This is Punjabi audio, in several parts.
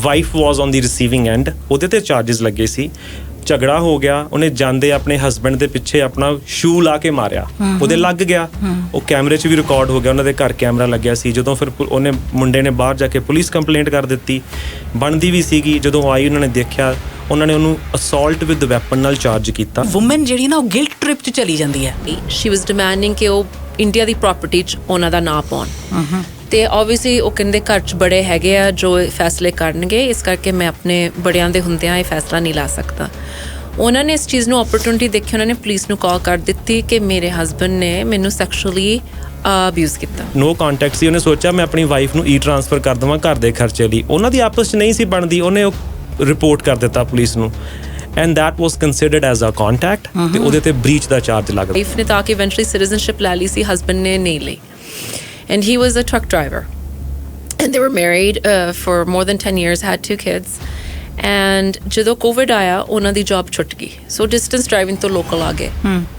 Wife was on the receiving and, ਉਹਦੇ ਤੇ ਚਾਰਜਸ ਲੱਗੇ ਸੀ। ਝਗੜਾ ਹੋ ਗਿਆ, ਉਹਨੇ ਜਾਂਦੇ ਆਪਣੇ ਹਸਬੈਂਡ ਦੇ ਪਿੱਛੇ ਆਪਣਾ ਸ਼ੂ ਲਾ ਕੇ ਮਾਰਿਆ, ਉਹਦੇ ਲੱਗ ਗਿਆ। ਉਹ ਕੈਮਰੇ 'ਚ ਵੀ ਰਿਕਾਰਡ ਹੋ ਗਿਆ, ਉਹਨਾਂ ਦੇ ਘਰ ਕੈਮਰਾ ਲੱਗਿਆ ਸੀ। ਜਦੋਂ ਫਿਰ ਉਹਨੇ ਮੁੰਡੇ ਨੇ ਬਾਹਰ ਜਾ ਕੇ ਪੁਲਿਸ ਕੰਪਲੇਂਟ ਕਰ ਦਿੱਤੀ, ਬਣਦੀ ਵੀ ਸੀਗੀ। ਜਦੋਂ ਆਈ ਉਹਨਾਂ ਨੇ ਦੇਖਿਆ, ਉਹਨਾਂ ਨੇ ਉਹਨੂੰ ਅਸੌਲਟ ਵਿਦ ਵੈਪਨ ਨਾਲ ਚਾਰਜ ਕੀਤਾ। ਵੂਮਨ ਜਿਹੜੀ ਨਾ ਉਹ ਗਿਲਟ ਟ੍ਰਿਪ 'ਚ ਚਲੀ ਜਾਂਦੀ ਹੈ। ਸ਼ੀ ਵਾਸ ਡਿਮਾਂਡਿੰਗ ਕਿ ਉਹ ਇੰਡੀਆ ਦੀ ਪ੍ਰੋਪਰਟੀ 'ਚ ਉਹਨਾਂ ਦਾ ਨਾਂ ਪਾਉਣ, ਤੇ ਓਬਵੀਅਸਲੀ ਉਹ ਕਹਿੰਦੇ ਘਰ 'ਚ ਬੜੇ ਹੈਗੇ ਆ ਜੋ ਫੈਸਲੇ ਕਰਨਗੇ, ਇਸ ਕਰਕੇ ਮੈਂ ਆਪਣੇ ਬੜਿਆਂ ਦੇ ਹੁੰਦਿਆਂ ਇਹ ਫੈਸਲਾ ਨਹੀਂ ਲਾ ਸਕਦਾ। ਉਹਨਾਂ ਨੇ ਇਸ ਚੀਜ਼ ਨੂੰ ਓਪਰਚੁਨਿਟੀ ਦੇਖੀ, ਉਹਨਾਂ ਨੇ ਪੁਲਿਸ ਨੂੰ ਕਾਲ ਕਰ ਦਿੱਤੀ ਕਿ ਮੇਰੇ ਹਸਬੈਂਡ ਨੇ ਮੈਨੂੰ ਸੈਕਸ਼ੂਅਲੀ ਅਬਿਊਜ਼ ਕੀਤਾ। ਨੋ ਕੰਟੈਕਟ ਸੀ। ਉਹਨੇ ਸੋਚਿਆ ਮੈਂ ਆਪਣੀ ਵਾਈਫ ਨੂੰ ਟ੍ਰਾਂਸਫਰ ਕਰ ਦੇਵਾਂ ਘਰ ਦੇ ਖਰਚੇ ਲਈ। ਉਹਨਾਂ ਦੀ ਆਪਸ 'ਚ ਨਹੀਂ ਸੀ ਬਣਦੀ, ਉਹਨੇ ਉਹ ਰਿਪੋਰਟ ਕਰ ਦਿੱਤਾ ਪੁਲਿਸ ਨੂੰ, and that was considered as a contract, ਤੇ ਉਹਦੇ ਤੇ ਬ੍ਰੀਚ ਦਾ ਚਾਰਜ ਲੱਗਦਾ। ਵਾਈਫ ਨੇ ਤਾਂ ਕਿ ਇਵੈਂਚੁਅਲੀ ਸਿਟੀਜ਼ਨਸ਼ਿਪ ਲੈ ਲਈ ਸੀ, ਹਸਬੈਂਡ ਨੇ ਨਹੀਂ ਲਈ। And he was a truck driver and they were married for more than 10 years, had 2 kids। And ਜਦੋਂ ਕੋਵਿਡ ਆਇਆ ਉਹਨਾਂ ਦੀ ਜੌਬ ਛੁੱਟ ਗਈ, ਸੋ ਡਿਸਟੈਂਸ ਡਰਾਈਵਿੰਗ ਤੋਂ ਲੋਕਲ ਆ ਗਏ।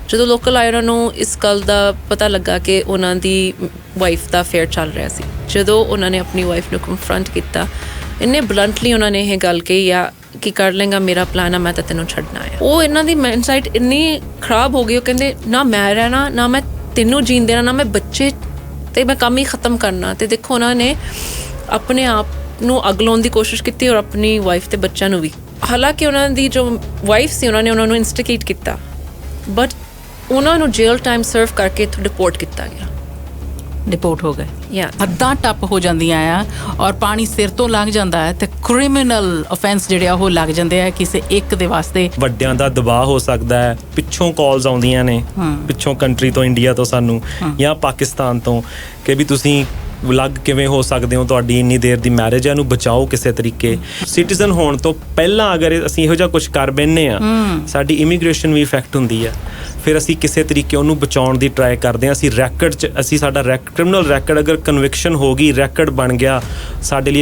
ਜਦੋਂ ਲੋਕਲ ਆਏ ਉਹਨਾਂ ਨੂੰ ਇਸ ਗੱਲ ਦਾ ਪਤਾ ਲੱਗਾ ਕਿ ਉਹਨਾਂ ਦੀ ਵਾਈਫ ਦਾ ਅਫੇਅਰ ਚੱਲ ਰਿਹਾ ਸੀ। ਜਦੋਂ ਉਹਨਾਂ ਨੇ ਆਪਣੀ ਵਾਈਫ ਨੂੰ ਕਨਫਰੰਟ ਕੀਤਾ, ਇੰਨੇ ਬਲੰਟਲੀ ਉਹਨਾਂ ਨੇ ਇਹ ਗੱਲ ਕਹੀ ਆ ਕਿ ਕਰ ਲੇਗਾ, ਮੇਰਾ ਪਲਾਨ ਆ, ਮੈਂ ਤਾਂ ਤੈਨੂੰ ਛੱਡਣਾ ਹੈ। ਉਹ ਇਹਨਾਂ ਦੀ ਮਾਈਂਡਸੈਟ ਇੰਨੀ ਖਰਾਬ ਹੋ ਗਈ, ਉਹ ਕਹਿੰਦੇ ਨਾ ਮੈਂ ਰਹਿਣਾ, ਨਾ ਮੈਂ ਤੈਨੂੰ ਜੀਣ ਦੇਣਾ, ਨਾ ਮੈਂ ਬੱਚੇ, ਤੇ ਮੈਂ ਕੰਮ ਹੀ ਖਤਮ ਕਰਨਾ। ਤੇ ਦੇਖੋ ਉਹਨਾਂ ਨੇ ਆਪਣੇ ਆਪ ਨੂੰ ਅੱਗ ਲਾਉਣ ਦੀ ਕੋਸ਼ਿਸ਼ ਕੀਤੀ ਔਰ ਆਪਣੀ ਵਾਈਫ ਤੇ ਬੱਚਿਆਂ ਨੂੰ ਵੀ। ਹਾਲਾਂਕਿ ਉਹਨਾਂ ਦੀ ਜੋ ਵਾਈਫ ਸੀ ਉਹਨਾਂ ਨੇ ਉਹਨਾਂ ਨੂੰ ਇਨਸਟੀਗੇਟ ਕੀਤਾ, ਬਟ ਉਹਨਾਂ ਨੂੰ ਜੇਲ ਟਾਈਮ ਸਰਵ ਕਰਕੇ ਇੱਥੋਂ ਡਿਪੋਰਟ ਕੀਤਾ ਗਿਆ। ਡਿਪੋਰਟ ਹੋ ਗਏ, ਹੱਦਾਂ ਟੱਪ ਹੋ ਜਾਂਦੀਆਂ ਆ ਔਰ ਪਾਣੀ ਸਿਰ ਤੋਂ ਲੰਘ ਜਾਂਦਾ ਹੈ, ਤੇ ਕ੍ਰਿਮੀਨਲ ਅਫੈਂਸ ਜਿਹੜੇ ਆ ਉਹ ਲੱਗ ਜਾਂਦੇ ਆ ਕਿਸੇ ਇੱਕ ਦੇ ਵਾਸਤੇ। ਵੱਡਿਆਂ ਦਾ ਦਬਾਅ ਹੋ ਸਕਦਾ ਹੈ, ਪਿੱਛੋਂ ਕਾਲਸ ਆਉਂਦੀਆਂ ਨੇ, ਪਿੱਛੋਂ ਕੰਟਰੀ ਤੋਂ, ਇੰਡੀਆ ਤੋਂ ਸਾਨੂੰ ਜਾਂ ਪਾਕਿਸਤਾਨ ਤੋਂ, ਕਿ ਵੀ ਤੁਸੀਂ ਅਲੱਗ ਕਿਵੇਂ ਹੋ ਸਕਦੇ ਹੋ, ਤੁਹਾਡੀ ਇੰਨੀ ਦੇਰ ਦੀ ਮੈਰਿਜ ਹੈ, ਇਹਨੂੰ ਬਚਾਓ ਕਿਸੇ ਤਰੀਕੇ। ਸਿਟੀਜ਼ਨ ਹੋਣ ਤੋਂ ਪਹਿਲਾਂ ਅਗਰ ਅਸੀਂ ਇਹੋ ਜਿਹਾ ਕੁਛ ਕਰ ਬੈਠੇ ਹਾਂ, ਸਾਡੀ ਇਮੀਗ੍ਰੇਸ਼ਨ ਵੀ ਇਫੈਕਟ ਹੁੰਦੀ ਹੈ। ਫਿਰ ਅਸੀਂ ਕਿਸੇ ਤਰੀਕੇ ਉਹਨੂੰ ਬਚਾਉਣ ਦੀ ਟਰਾਈ ਕਰਦੇ ਹਾਂ। ਅਸੀਂ ਰੈਕਡ 'ਚ ਸਾਡਾ ਕ੍ਰਿਮੀਨਲ ਰੈਕਡ ਅਗਰ ਕਨਵਿਕਸ਼ਨ ਹੋ ਗਈ, ਰੈਕਡ ਬਣ ਗਿਆ, ਸਾਡੇ ਲਈ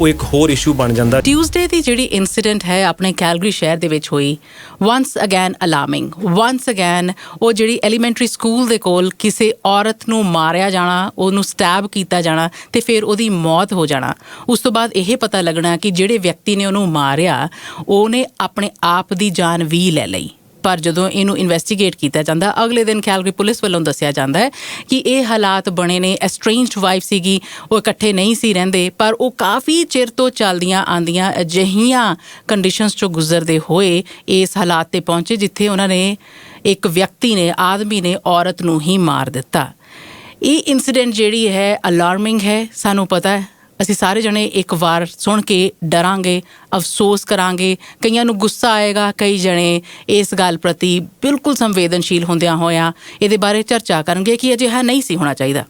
ਇੱਕ ਹੋਰ ਇਸ਼ੂ ਬਣ ਜਾਂਦਾ। ਟਿਊਜ਼ਡੇ ਦੀ ਜਿਹੜੀ ਇਨਸੀਡੈਂਟ ਹੈ ਆਪਣੇ ਕੈਲਗਰੀ ਸ਼ਹਿਰ ਦੇ ਵਿੱਚ ਹੋਈ, ਵਨਸ ਅਗੈਨ ਅਲਾਰਮਿੰਗ, ਵਨਸ ਅਗੈਨ ਉਹ ਜਿਹੜੀ ਐਲੀਮੈਂਟਰੀ ਸਕੂਲ ਦੇ ਕੋਲ ਕਿਸੇ ਔਰਤ ਨੂੰ ਮਾਰਿਆ ਜਾਣਾ, ਉਹਨੂੰ ਸਟੈਬ ਕੀਤਾ ਜਾਣਾ ਤੇ ਫਿਰ ਉਹਦੀ ਮੌਤ ਹੋ ਜਾਣਾ। ਉਸ ਤੋਂ ਬਾਅਦ ਇਹ ਪਤਾ ਲੱਗਣਾ ਕਿ ਜਿਹੜੇ ਵਿਅਕਤੀ ਨੇ ਉਹਨੂੰ ਮਾਰਿਆ ਉਹਨੇ ਆਪਣੇ ਆਪ ਦੀ ਜਾਨ ਵੀ ਲੈ ਲਈ। ਪਰ ਜਦੋਂ ਇਹਨੂੰ ਇਨਵੈਸਟੀਗੇਟ ਕੀਤਾ ਜਾਂਦਾ, ਅਗਲੇ ਦਿਨ ਕੈਲਗਰੀ ਪੁਲਿਸ ਵੱਲੋਂ ਦੱਸਿਆ ਜਾਂਦਾ ਹੈ ਕਿ ਇਹ ਹਾਲਾਤ ਬਣੇ ਨੇ, ਐਸਟ੍ਰੇਂਜਡ ਵਾਈਫ ਸੀਗੀ, ਉਹ ਇਕੱਠੇ ਨਹੀਂ ਸੀ ਰਹਿੰਦੇ, ਪਰ ਉਹ ਕਾਫੀ ਚਿਰ ਤੋਂ ਚੱਲਦੀਆਂ ਆਉਂਦੀਆਂ ਅਜਿਹੀਆਂ ਕੰਡੀਸ਼ਨਸ 'ਚੋਂ ਗੁਜ਼ਰਦੇ ਹੋਏ ਇਸ ਹਾਲਾਤ 'ਤੇ ਪਹੁੰਚੇ ਜਿੱਥੇ ਉਹਨਾਂ ਨੇ ਇੱਕ ਵਿਅਕਤੀ ਨੇ, ਆਦਮੀ ਨੇ ਔਰਤ ਨੂੰ ਹੀ ਮਾਰ ਦਿੱਤਾ। ਇਹ ਇਨਸੀਡੈਂਟ ਜਿਹੜੀ ਹੈ ਅਲਾਰਮਿੰਗ ਹੈ। ਸਾਨੂੰ ਪਤਾ ਹੈ, ਅਸੀਂ ਸਾਰੇ ਜਣੇ ਇੱਕ ਵਾਰ ਸੁਣ ਕੇ ਡਰਾਂਗੇ, ਅਫਸੋਸ ਕਰਾਂਗੇ, ਕਈਆਂ ਨੂੰ ਗੁੱਸਾ ਆਏਗਾ, ਕਈ ਜਣੇ ਇਸ ਗੱਲ ਪ੍ਰਤੀ ਬਿਲਕੁਲ ਸੰਵੇਦਨਸ਼ੀਲ ਹੁੰਦਿਆਂ ਹੋਇਆਂ ਇਹਦੇ ਬਾਰੇ ਚਰਚਾ ਕਰਨਗੇ ਕਿ ਅਜਿਹਾ ਨਹੀਂ ਸੀ ਹੋਣਾ ਚਾਹੀਦਾ।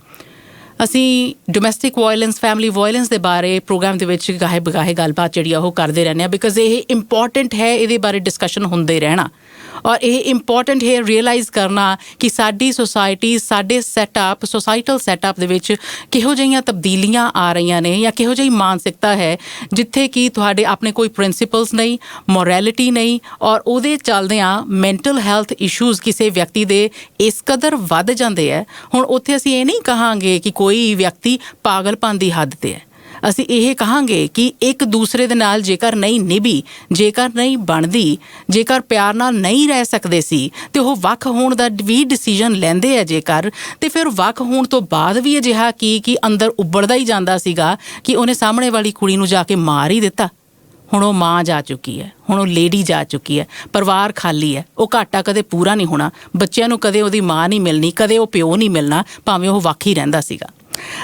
ਅਸੀਂ ਡੋਮੈਸਟਿਕ ਵਾਇਲੈਂਸ, ਫੈਮਿਲੀ ਵਾਇਲੈਂਸ ਦੇ ਬਾਰੇ ਪ੍ਰੋਗਰਾਮ ਦੇ ਵਿੱਚ ਗਾਹੇ ਬਗਾਹੇ ਗੱਲਬਾਤ ਜਿਹੜੀ ਆ ਉਹ ਕਰਦੇ ਰਹਿੰਦੇ ਹਾਂ, ਬਿਕਾਜ਼ ਇਹ ਇੰਪੋਰਟੈਂਟ ਹੈ ਇਹਦੇ ਬਾਰੇ ਡਿਸਕਸ਼ਨ ਹੁੰਦੇ ਰਹਿਣਾ। ਔਰ ਇਹ ਇੰਪੋਰਟੈਂਟ ਹੈ ਰਿਅਲਾਈਜ਼ ਕਰਨਾ ਕਿ ਸਾਡੀ ਸੋਸਾਇਟੀ, ਸਾਡੇ ਸੈਟਅਪ, ਸੋਸਾਈਟਲ ਸੈਟਅਪ ਦੇ ਵਿੱਚ ਕਿਹੋ ਜਿਹੀਆਂ ਤਬਦੀਲੀਆਂ ਆ ਰਹੀਆਂ ਨੇ ਜਾਂ ਕਿਹੋ ਜਿਹੀ ਮਾਨਸਿਕਤਾ ਹੈ ਜਿੱਥੇ ਕਿ ਤੁਹਾਡੇ ਆਪਣੇ ਕੋਈ ਪ੍ਰਿੰਸੀਪਲਸ ਨਹੀਂ, ਮੋਰੈਲਿਟੀ ਨਹੀਂ, ਔਰ ਉਹਦੇ ਚੱਲਦਿਆਂ ਮੈਂਟਲ ਹੈਲਥ ਇਸ਼ੂਜ਼ ਕਿਸੇ ਵਿਅਕਤੀ ਦੇ ਇਸ ਕਦਰ ਵੱਧ ਜਾਂਦੇ ਹੈ। ਹੁਣ ਉੱਥੇ ਅਸੀਂ ਇਹ ਨਹੀਂ ਕਹਾਂਗੇ ਕਿ ਕੋਈ ਵਿਅਕਤੀ ਪਾਗਲਪਨ ਦੀ ਹੱਦ 'ਤੇ ਹੈ। ਅਸੀਂ ਇਹ ਕਹਾਂਗੇ ਕਿ ਇੱਕ ਦੂਸਰੇ ਦੇ ਨਾਲ ਜੇਕਰ ਨਹੀਂ ਨਿਭੀ, ਜੇਕਰ ਨਹੀਂ ਬਣਦੀ, ਜੇਕਰ ਪਿਆਰ ਨਾਲ ਨਹੀਂ ਰਹਿ ਸਕਦੇ ਸੀ ਤੇ ਉਹ ਵੱਖ ਹੋਣ ਦਾ ਵੀ ਡਿਸੀਜਨ ਲੈਂਦੇ ਆ ਜੇਕਰ, ਤੇ ਫਿਰ ਵੱਖ ਹੋਣ ਤੋਂ ਬਾਅਦ ਵੀ ਅਜਿਹਾ ਕਿ ਅੰਦਰ ਉੱਬੜਦਾ ਹੀ ਜਾਂਦਾ ਸੀਗਾ ਕਿ ਉਹਨੇ ਸਾਹਮਣੇ ਵਾਲੀ ਕੁੜੀ ਨੂੰ ਜਾ ਕੇ ਮਾਰ ਹੀ ਦਿੱਤਾ। ਹੁਣ ਉਹ ਮਾਂ ਜਾ ਚੁੱਕੀ ਹੈ, ਹੁਣ ਉਹ ਲੇਡੀ ਜਾ ਚੁੱਕੀ ਹੈ, ਪਰਿਵਾਰ ਖਾਲੀ ਹੈ, ਉਹ ਘਾਟਾ ਕਦੇ ਪੂਰਾ ਨਹੀਂ ਹੋਣਾ। ਬੱਚਿਆਂ ਨੂੰ ਕਦੇ ਉਹਦੀ ਮਾਂ ਨਹੀਂ ਮਿਲਣੀ, ਕਦੇ ਉਹ ਪਿਓ ਨਹੀਂ ਮਿਲਣਾ, ਭਾਵੇਂ ਉਹ ਵੱਖ ਹੀ ਰਹਿੰਦਾ ਸੀਗਾ।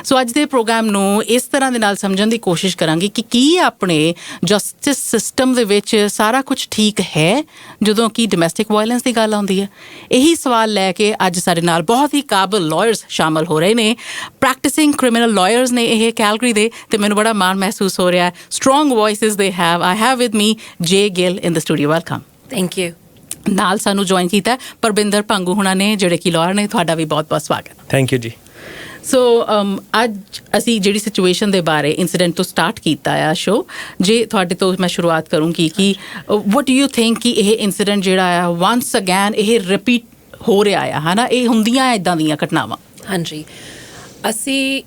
ਸੋ ਅੱਜ ਦੇ ਪ੍ਰੋਗਰਾਮ ਨੂੰ ਇਸ ਤਰ੍ਹਾਂ ਦੇ ਨਾਲ ਸਮਝਣ ਦੀ ਕੋਸ਼ਿਸ਼ ਕਰਾਂਗੇ ਕਿ ਕੀ ਆਪਣੇ ਜਸਟਿਸ ਸਿਸਟਮ ਦੇ ਵਿੱਚ ਸਾਰਾ ਕੁਝ ਠੀਕ ਹੈ ਜਦੋਂ ਕਿ ਡੋਮੈਸਟਿਕ ਵਾਇਲੈਂਸ ਦੀ ਗੱਲ ਆਉਂਦੀ ਹੈ। ਇਹੀ ਸਵਾਲ ਲੈ ਕੇ ਅੱਜ ਸਾਡੇ ਨਾਲ ਬਹੁਤ ਹੀ ਕਾਬਲ ਲਾਇਰਸ ਸ਼ਾਮਲ ਹੋ ਰਹੇ ਨੇ, ਪ੍ਰੈਕਟਿਸਿੰਗ ਕ੍ਰਿਮੀਨਲ ਲਾਇਰਸ ਨੇ ਇਹ ਕੈਲਗਰੀ ਦੇ, ਤੇ ਮੈਨੂੰ ਬੜਾ ਮਾਣ ਮਹਿਸੂਸ ਹੋ ਰਿਹਾ। Strong voices they have. I have with me J Gill in the studio. Welcome. Thank you. ਨਾਲ ਸਾਨੂੰ ਜੁਆਇਨ ਕੀਤਾ ਪਰਵਿੰਦਰ ਭੰਗੂ ਹੁਣਾਂ ਨੇ, ਜਿਹੜੇ ਕਿ ਲਾਇਰ ਨੇ। ਤੁਹਾਡਾ ਵੀ ਬਹੁਤ ਬਹੁਤ ਸਵਾਗਤ। ਥੈਂਕ ਯੂ ਜੀ। ਸੋ ਅੱਜ ਅਸੀਂ ਜਿਹੜੀ ਸਿਚੁਏਸ਼ਨ ਦੇ ਬਾਰੇ, ਇੰਸੀਡੈਂਟ ਤੋਂ ਸਟਾਰਟ ਕੀਤਾ ਆ ਸ਼ੋ। ਜੇ ਤੁਹਾਡੇ ਤੋਂ ਮੈਂ ਸ਼ੁਰੂਆਤ ਕਰੂੰਗੀ ਕਿ ਵਟ ਡੂ ਯੂ ਥਿੰਕ ਕਿ ਇਹ ਇੰਸੀਡੈਂਟ ਜਿਹੜਾ ਆ ਵਨਸ ਅਗੈਨ ਇਹ ਰਿਪੀਟ ਹੋ ਰਿਹਾ ਆ, ਹੈ ਨਾ? ਇਹ ਹੁੰਦੀਆਂ ਇੱਦਾਂ ਦੀਆਂ ਘਟਨਾਵਾਂ। ਹਾਂਜੀ, ਅਸੀਂ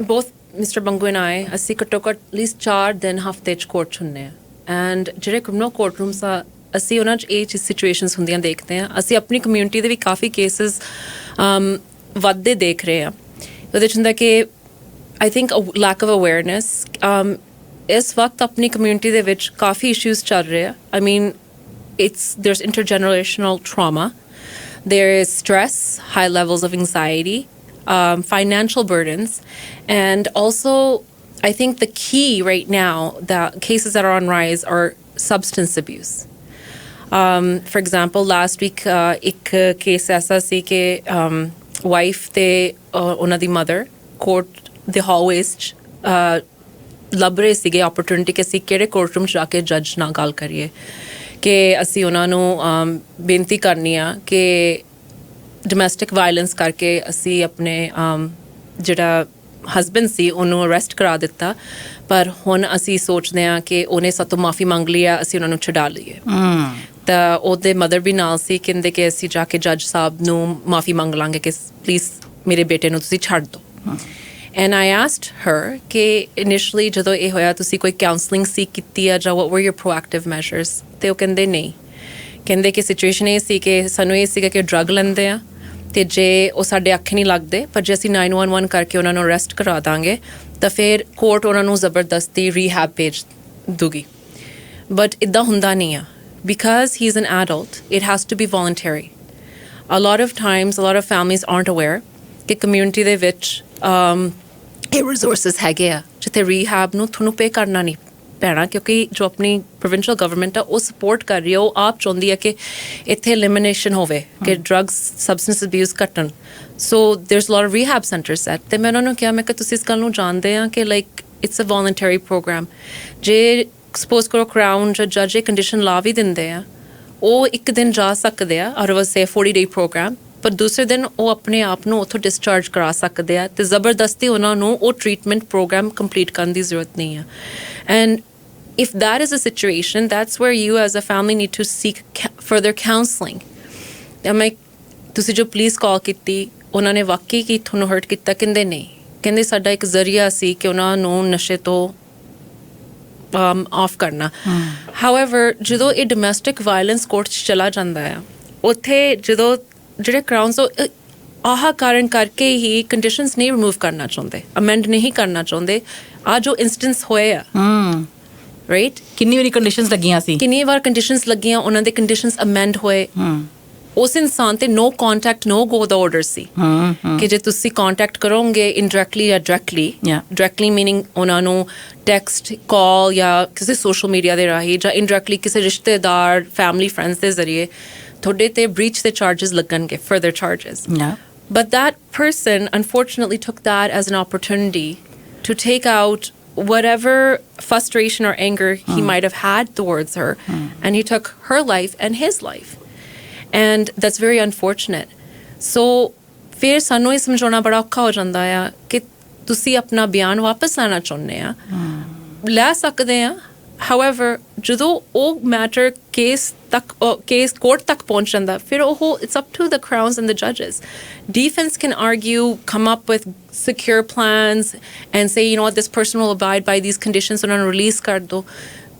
ਬਹੁਤ ਮਿਸਟਰ ਬੰਗੂ ਐਂਡ ਆਈ ਅਸੀਂ ਘੱਟੋ ਘੱਟ ਲੀਸਟ 4 ਦਿਨ ਹਫ਼ਤੇ 'ਚ ਕੋਰਟ 'ਚ ਹੁੰਦੇ ਹਾਂ ਐਂਡ ਜਿਹੜੇ ਕ੍ਰਿਮੀਨਲ ਕੋਰਟ ਰੂਮਸ ਆ ਅਸੀਂ ਉਹਨਾਂ 'ਚ ਇਹ ਚੀਜ਼ ਸਿਚੁਏਸ਼ਨਸ ਹੁੰਦੀਆਂ ਦੇਖਦੇ ਹਾਂ ਅਸੀਂ ਆਪਣੀ ਕਮਿਊਨਿਟੀ ਦੇ ਵੀ ਕਾਫੀ ਕੇਸਿਸ ਵੱਧਦੇ ਦੇਖ ਰਹੇ ਹਾਂ ਉਹਦੇ 'ਚ ਹੁੰਦਾ ਕਿ I think lack of awareness ਇਸ ਵਕਤ ਆਪਣੀ ਕਮਿਊਨਿਟੀ ਦੇ ਵਿੱਚ ਕਾਫੀ ਇਸ਼ੂਜ਼ ਚੱਲ ਰਹੇ ਆ ਆਈ ਮੀਨ there's intergenerational trauma, there is stress, high levels of anxiety, financial burdens, and also I think the key right now, the cases that are on rise are substance abuse. For example, last week एक case ऐसा सी कि wife ते ਉਹਨਾਂ ਦੀ mother court the hallways ਲੱਭ ਰਹੇ ਸੀਗੇ opportunity ਕਿ ਅਸੀਂ ਕਿਹੜੇ court room 'ਚ ਜਾ ਕੇ judge ਨਾਲ ਗੱਲ ਕਰੀਏ ਕਿ ਅਸੀਂ ਉਹਨਾਂ ਨੂੰ ਬੇਨਤੀ ਕਰਨੀ ਆ ਕਿ ਡੋਮੈਸਟਿਕ ਵਾਇਲੈਂਸ ਕਰਕੇ ਅਸੀਂ ਆਪਣੇ ਜਿਹੜਾ ਹਸਬੈਂਡ ਸੀ ਉਹਨੂੰ ਅਰੈਸਟ ਕਰਾ ਦਿੱਤਾ ਪਰ ਹੁਣ ਅਸੀਂ ਸੋਚਦੇ ਹਾਂ ਕਿ ਉਹਨੇ ਸਾਡੇ ਤੋਂ ਮਾਫੀ ਮੰਗ ਲਈ ਆ ਅਸੀਂ ਉਹਨਾਂ ਨੂੰ ਛੁਡਾ ਲਈਏ ਤਾਂ ਉਹਦੇ ਮਦਰ ਵੀ ਨਾਲ ਸੀ ਕਹਿੰਦੇ ਕਿ ਅਸੀਂ ਜਾ ਕੇ ਜੱਜ ਸਾਹਿਬ ਨੂੰ ਮਾਫੀ ਮੰਗ ਲਾਂਗੇ ਕਿ ਪਲੀਜ਼ ਮੇਰੇ ਬੇਟੇ ਨੂੰ ਤੁਸੀਂ ਛੱਡ ਦਿਓ And I asked her ਕਿ initially ਜਦੋਂ ਇਹ ਹੋਇਆ ਤੁਸੀਂ ਕੋਈ counselling seek ਕੀਤੀ ਆ ਜਾਂ what were your proactive measures ਤੇ ਉਹ ਕਹਿੰਦੇ ਨਹੀਂ ਕਹਿੰਦੇ ਕਿ ਸਿਚੁਏਸ਼ਨ ਇਹ ਸੀ ਕਿ ਸਾਨੂੰ ਇਹ ਸੀਗਾ ਕਿ ਡਰੱਗ ਲੈਂਦੇ ਆ ਤੇ ਜੇ ਉਹ ਸਾਡੇ ਅੱਖ ਨਹੀਂ ਲੱਗਦੇ ਪਰ ਜੇ ਅਸੀਂ 911 ਕਰਕੇ ਉਹਨਾਂ ਨੂੰ ਅਰੈਸਟ ਕਰਾ ਦਾਂਗੇ ਤਾਂ ਫਿਰ ਕੋਰਟ ਉਹਨਾਂ ਨੂੰ ਜ਼ਬਰਦਸਤੀ ਰੀਹੈਬ ਭੇਜ ਦੂਗੀ ਬਟ ਇੱਦਾਂ ਹੁੰਦਾ ਨਹੀਂ ਆ because he's an adult it has to be voluntary a lot of times a lot of families aren't aware ਕਿ ਕਮਿਊਨਿਟੀ ਦੇ ਵਿੱਚ ਇਹ ਰਿਸੋਰਸਿਸ ਹੈਗੇ ਆ ਜਿੱਥੇ ਰੀਹੈਬ ਨੂੰ ਤੁਹਾਨੂੰ ਪੇ ਕਰਨਾ ਨਹੀਂ ਪੈਣਾ ਕਿਉਂਕਿ ਜੋ ਆਪਣੀ ਪ੍ਰੋਵਿੰਸ਼ੀਅਲ ਗਵਰਨਮੈਂਟ ਆ ਉਹ ਸਪੋਰਟ ਕਰ ਰਹੀ ਆ ਉਹ ਆਪ ਚਾਹੁੰਦੀ ਆ ਕਿ ਇੱਥੇ ਐਲੀਮੀਨੇਸ਼ਨ ਹੋਵੇ ਕਿ ਡਰੱਗਸ ਸਬਸਟੈਂਸ ਅਬਿਊਜ਼ ਘਟਣ so there's lot of rehab centres set ਤੇ ਮੈਂ ਉਹਨਾਂ ਨੂੰ ਕਿਹਾ ਮੈਂ ਕਿ ਤੁਸੀਂ ਇਸ ਗੱਲ ਨੂੰ ਜਾਣਦੇ ਆ ਕਿ like it's a voluntary program ਜੇ ਸਪੋਜ਼ ਕਰੋ ਕਰਾਊਨ ਜਾਂ ਜੱਜ ਇਹ ਕੰਡੀਸ਼ਨ ਲਾ ਵੀ ਦਿੰਦੇ ਆ ਉਹ ਇੱਕ ਦਿਨ ਜਾ ਸਕਦੇ ਆ out of say 40-day programme ਪਰ ਦੂਸਰੇ ਦਿਨ ਉਹ ਆਪਣੇ ਆਪ ਨੂੰ ਉੱਥੋਂ ਡਿਸਚਾਰਜ ਕਰਾ ਸਕਦੇ ਆ ਤੇ ਜ਼ਬਰਦਸਤੀ ਉਹਨਾਂ ਨੂੰ ਉਹ ਟ੍ਰੀਟਮੈਂਟ ਪ੍ਰੋਗਰਾਮ ਕੰਪਲੀਟ ਕਰਨ ਦੀ ਜ਼ਰੂਰਤ ਨਹੀਂ ਆ and if that is a situation that's where you as a family need to seek further counselling ਮੈਂ ਤੁਸੀਂ ਜੋ ਪੁਲਿਸ ਕਾਲ ਕੀਤੀ ਉਹਨਾਂ ਨੇ ਵਾਕਈ ਕੀ ਤੁਹਾਨੂੰ ਹਰਟ ਕੀਤਾ ਕਹਿੰਦੇ ਨਹੀਂ ਕਹਿੰਦੇ ਸਾਡਾ ਇੱਕ ਜ਼ਰੀਆ ਸੀ ਕਿ ਉਹਨਾਂ ਨੂੰ ਨਸ਼ੇ ਤੋਂ ਆਫ ਕਰਨਾ ਹਾਊਐਵਰ ਜਦੋਂ ਇਹ ਡੋਮੈਸਟਿਕ ਵਾਇਲੈਂਸ ਕੋਰਟ 'ਚ ਚਲਾ ਜਾਂਦਾ ਆ ਉੱਥੇ ਜਦੋਂ ਜਿਹੜੇ ਕਰਾਊਨਸ ਆਹ ਕਾਰਨ ਕਰਕੇ ਹੀ ਕੰਡੀਸ਼ਨਸ ਨਹੀਂ ਰਿਮੂਵ ਕਰਨਾ ਚਾਹੁੰਦੇ ਅਮੈਂਡ ਨਹੀਂ ਕਰਨਾ ਚਾਹੁੰਦੇ ਆ ਜੋ ਇੰਸਟੈਂਸ ਹੋਏ ਆ ਰਾਈਟ ਕਿੰਨੀ ਵਾਰੀ ਕੰਡੀਸ਼ਨਸ ਲੱਗੀਆਂ ਸੀ ਕਿੰਨੀ ਵਾਰ ਕੰਡੀਸ਼ਨਸ ਲੱਗੀਆਂ ਉਹਨਾਂ ਦੇ ਕੰਡੀਸ਼ਨਸ ਅਮੈਂਡ ਹੋਏ ਉਸ ਇਨਸਾਨ ਤੇ ਨੋ ਕੰਟੈਕਟ ਨੋ ਗੋ ਦਾ ਆਰਡਰ ਸੀ ਕਿ ਜੇ ਤੁਸੀਂ ਕੰਟੈਕਟ ਕਰੋਗੇ ਇਨਡਾਇਰੈਕਟਲੀ ਜਾਂ ਡਾਇਰੈਕਟਲੀ ਮੀਨਿੰਗ ਉਹਨਾਂ ਨੂੰ ਟੈਕਸਟ ਕਾਲ ਜਾਂ ਕਿਸੇ ਸੋਸ਼ਲ ਮੀਡੀਆ ਦੇ ਰਾਹੀਂ ਜਾਂ ਇਨਡਾਇਰੈਕਟਲੀ ਕਿਸੇ ਰਿਸ਼ਤੇਦਾਰ ਫੈਮਿਲੀ ਫਰੈਂਡਸ ਦੇ ਜ਼ਰੀਏ ਤੁਹਾਡੇ ਤੇ ਬ੍ਰੀਚ ਦੇ ਚਾਰਜਸ ਲੱਗਣਗੇ further charges but that person unfortunately took that as an opportunity to take out whatever frustration or anger he might have had towards her and he took her life and his life and that's very unfortunate so ਫਿਰ ਸਾਨੂੰ ਇਹ ਸਮਝਾਉਣਾ ਬੜਾ ਔਖਾ ਹੋ ਜਾਂਦਾ ਆ ਕਿ ਤੁਸੀਂ ਆਪਣਾ ਬਿਆਨ ਵਾਪਸ ਲੈਣਾ ਚਾਹੁੰਦੇ ਆ ਲੈ ਸਕਦੇ ਆ however ਜਦੋਂ ਉਹ ਮੈਟਰ ਕੇਸ ਕੋਰਟ ਤੱਕ ਪਹੁੰਚ ਜਾਂਦਾ ਫਿਰ ਉਹ it's up to the crowns and the judges defense can argue come up with secure plans and say you know what this person will abide by these conditions ਉਹਨਾਂ ਨੂੰ release ਕਰ ਦੋ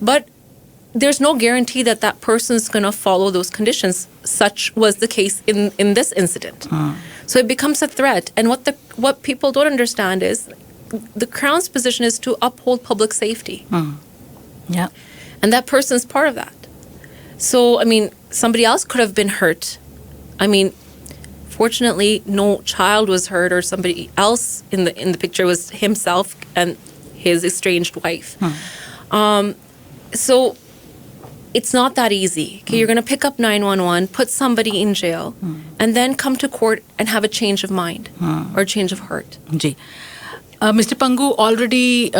but there's no guarantee that that person's going to follow those conditions such was the case in this incident so it becomes a threat and what people don't understand is the crown's position is to uphold public safety and that person's part of that so I mean somebody else could have been hurt I mean fortunately no child was hurt or somebody else in the picture was himself and his estranged wife so it's not that easy okay you're going to pick up 911 put somebody in jail and then come to court and have a change of mind or a change of heart ji Mr. Pangu already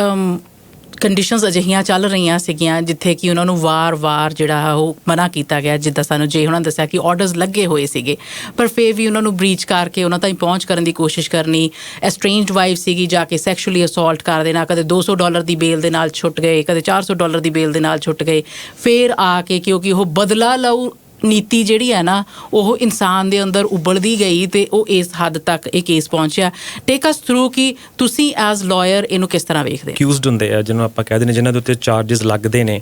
conditions ਅਜਿਹੀਆਂ ਚੱਲ ਰਹੀਆਂ ਸੀਗੀਆਂ ਜਿੱਥੇ ਕਿ ਉਹਨਾਂ ਨੂੰ ਵਾਰ-ਵਾਰ ਜਿਹੜਾ ਉਹ ਮਨਾ ਕੀਤਾ ਗਿਆ ਜਿੱਦਾਂ ਸਾਨੂੰ ਜੇ ਉਹਨਾਂ ਨੇ ਦੱਸਿਆ ਕਿ ਆਰਡਰਸ ਲੱਗੇ ਹੋਏ ਸੀਗੇ ਪਰ ਫਿਰ ਵੀ ਉਹਨਾਂ ਨੂੰ ਬ੍ਰੀਚ ਕਰਕੇ ਉਹਨਾਂ ਤਾਈਂ ਪਹੁੰਚ ਕਰਨ ਦੀ ਕੋਸ਼ਿਸ਼ ਕਰਨੀ ਐਸਟ੍ਰੇਂਜਡ ਵਾਈਫ ਸੀਗੀ ਜਾ ਕੇ ਸੈਕਸ਼ੂਅਲੀ ਅਸੌਲਟ ਕਰ ਦੇਣਾ ਕਦੇ $200 ਦੀ ਬੇਲ ਦੇ ਨਾਲ ਛੁੱਟ ਗਏ ਕਦੇ $400 ਦੀ ਬੇਲ ਦੇ ਨਾਲ ਛੁੱਟ ਗਏ ਫਿਰ ਆ ਕੇ ਕਿਉਂਕਿ ਉਹ ਬਦਲਾ ਲਊ ਨੀਤੀ ਜਿਹੜੀ ਹੈ ਨਾ ਉਹ ਇਨਸਾਨ ਦੇ ਅੰਦਰ ਉਬਲਦੀ ਗਈ ਤੇ ਉਹ ਇਸ ਹੱਦ ਤੱਕ ਇਹ ਕੇਸ ਪਹੁੰਚਿਆ। ਟੇਕ ਅਸ ਥਰੂ ਕਿ ਤੁਸੀਂ ਐਜ਼ ਲਾਇਰ ਇਹਨੂੰ ਕਿਸ ਤਰ੍ਹਾਂ ਵੇਖਦੇ? ਅਕਿਊਜ਼ਡ ਹੁੰਦੇ ਆ ਜਿਹਨੂੰ ਆਪਾਂ ਕਹਿੰਦੇ ਨੇ, ਜਿਨ੍ਹਾਂ ਦੇ ਉੱਤੇ ਚਾਰਜਸ ਲੱਗਦੇ ਨੇ,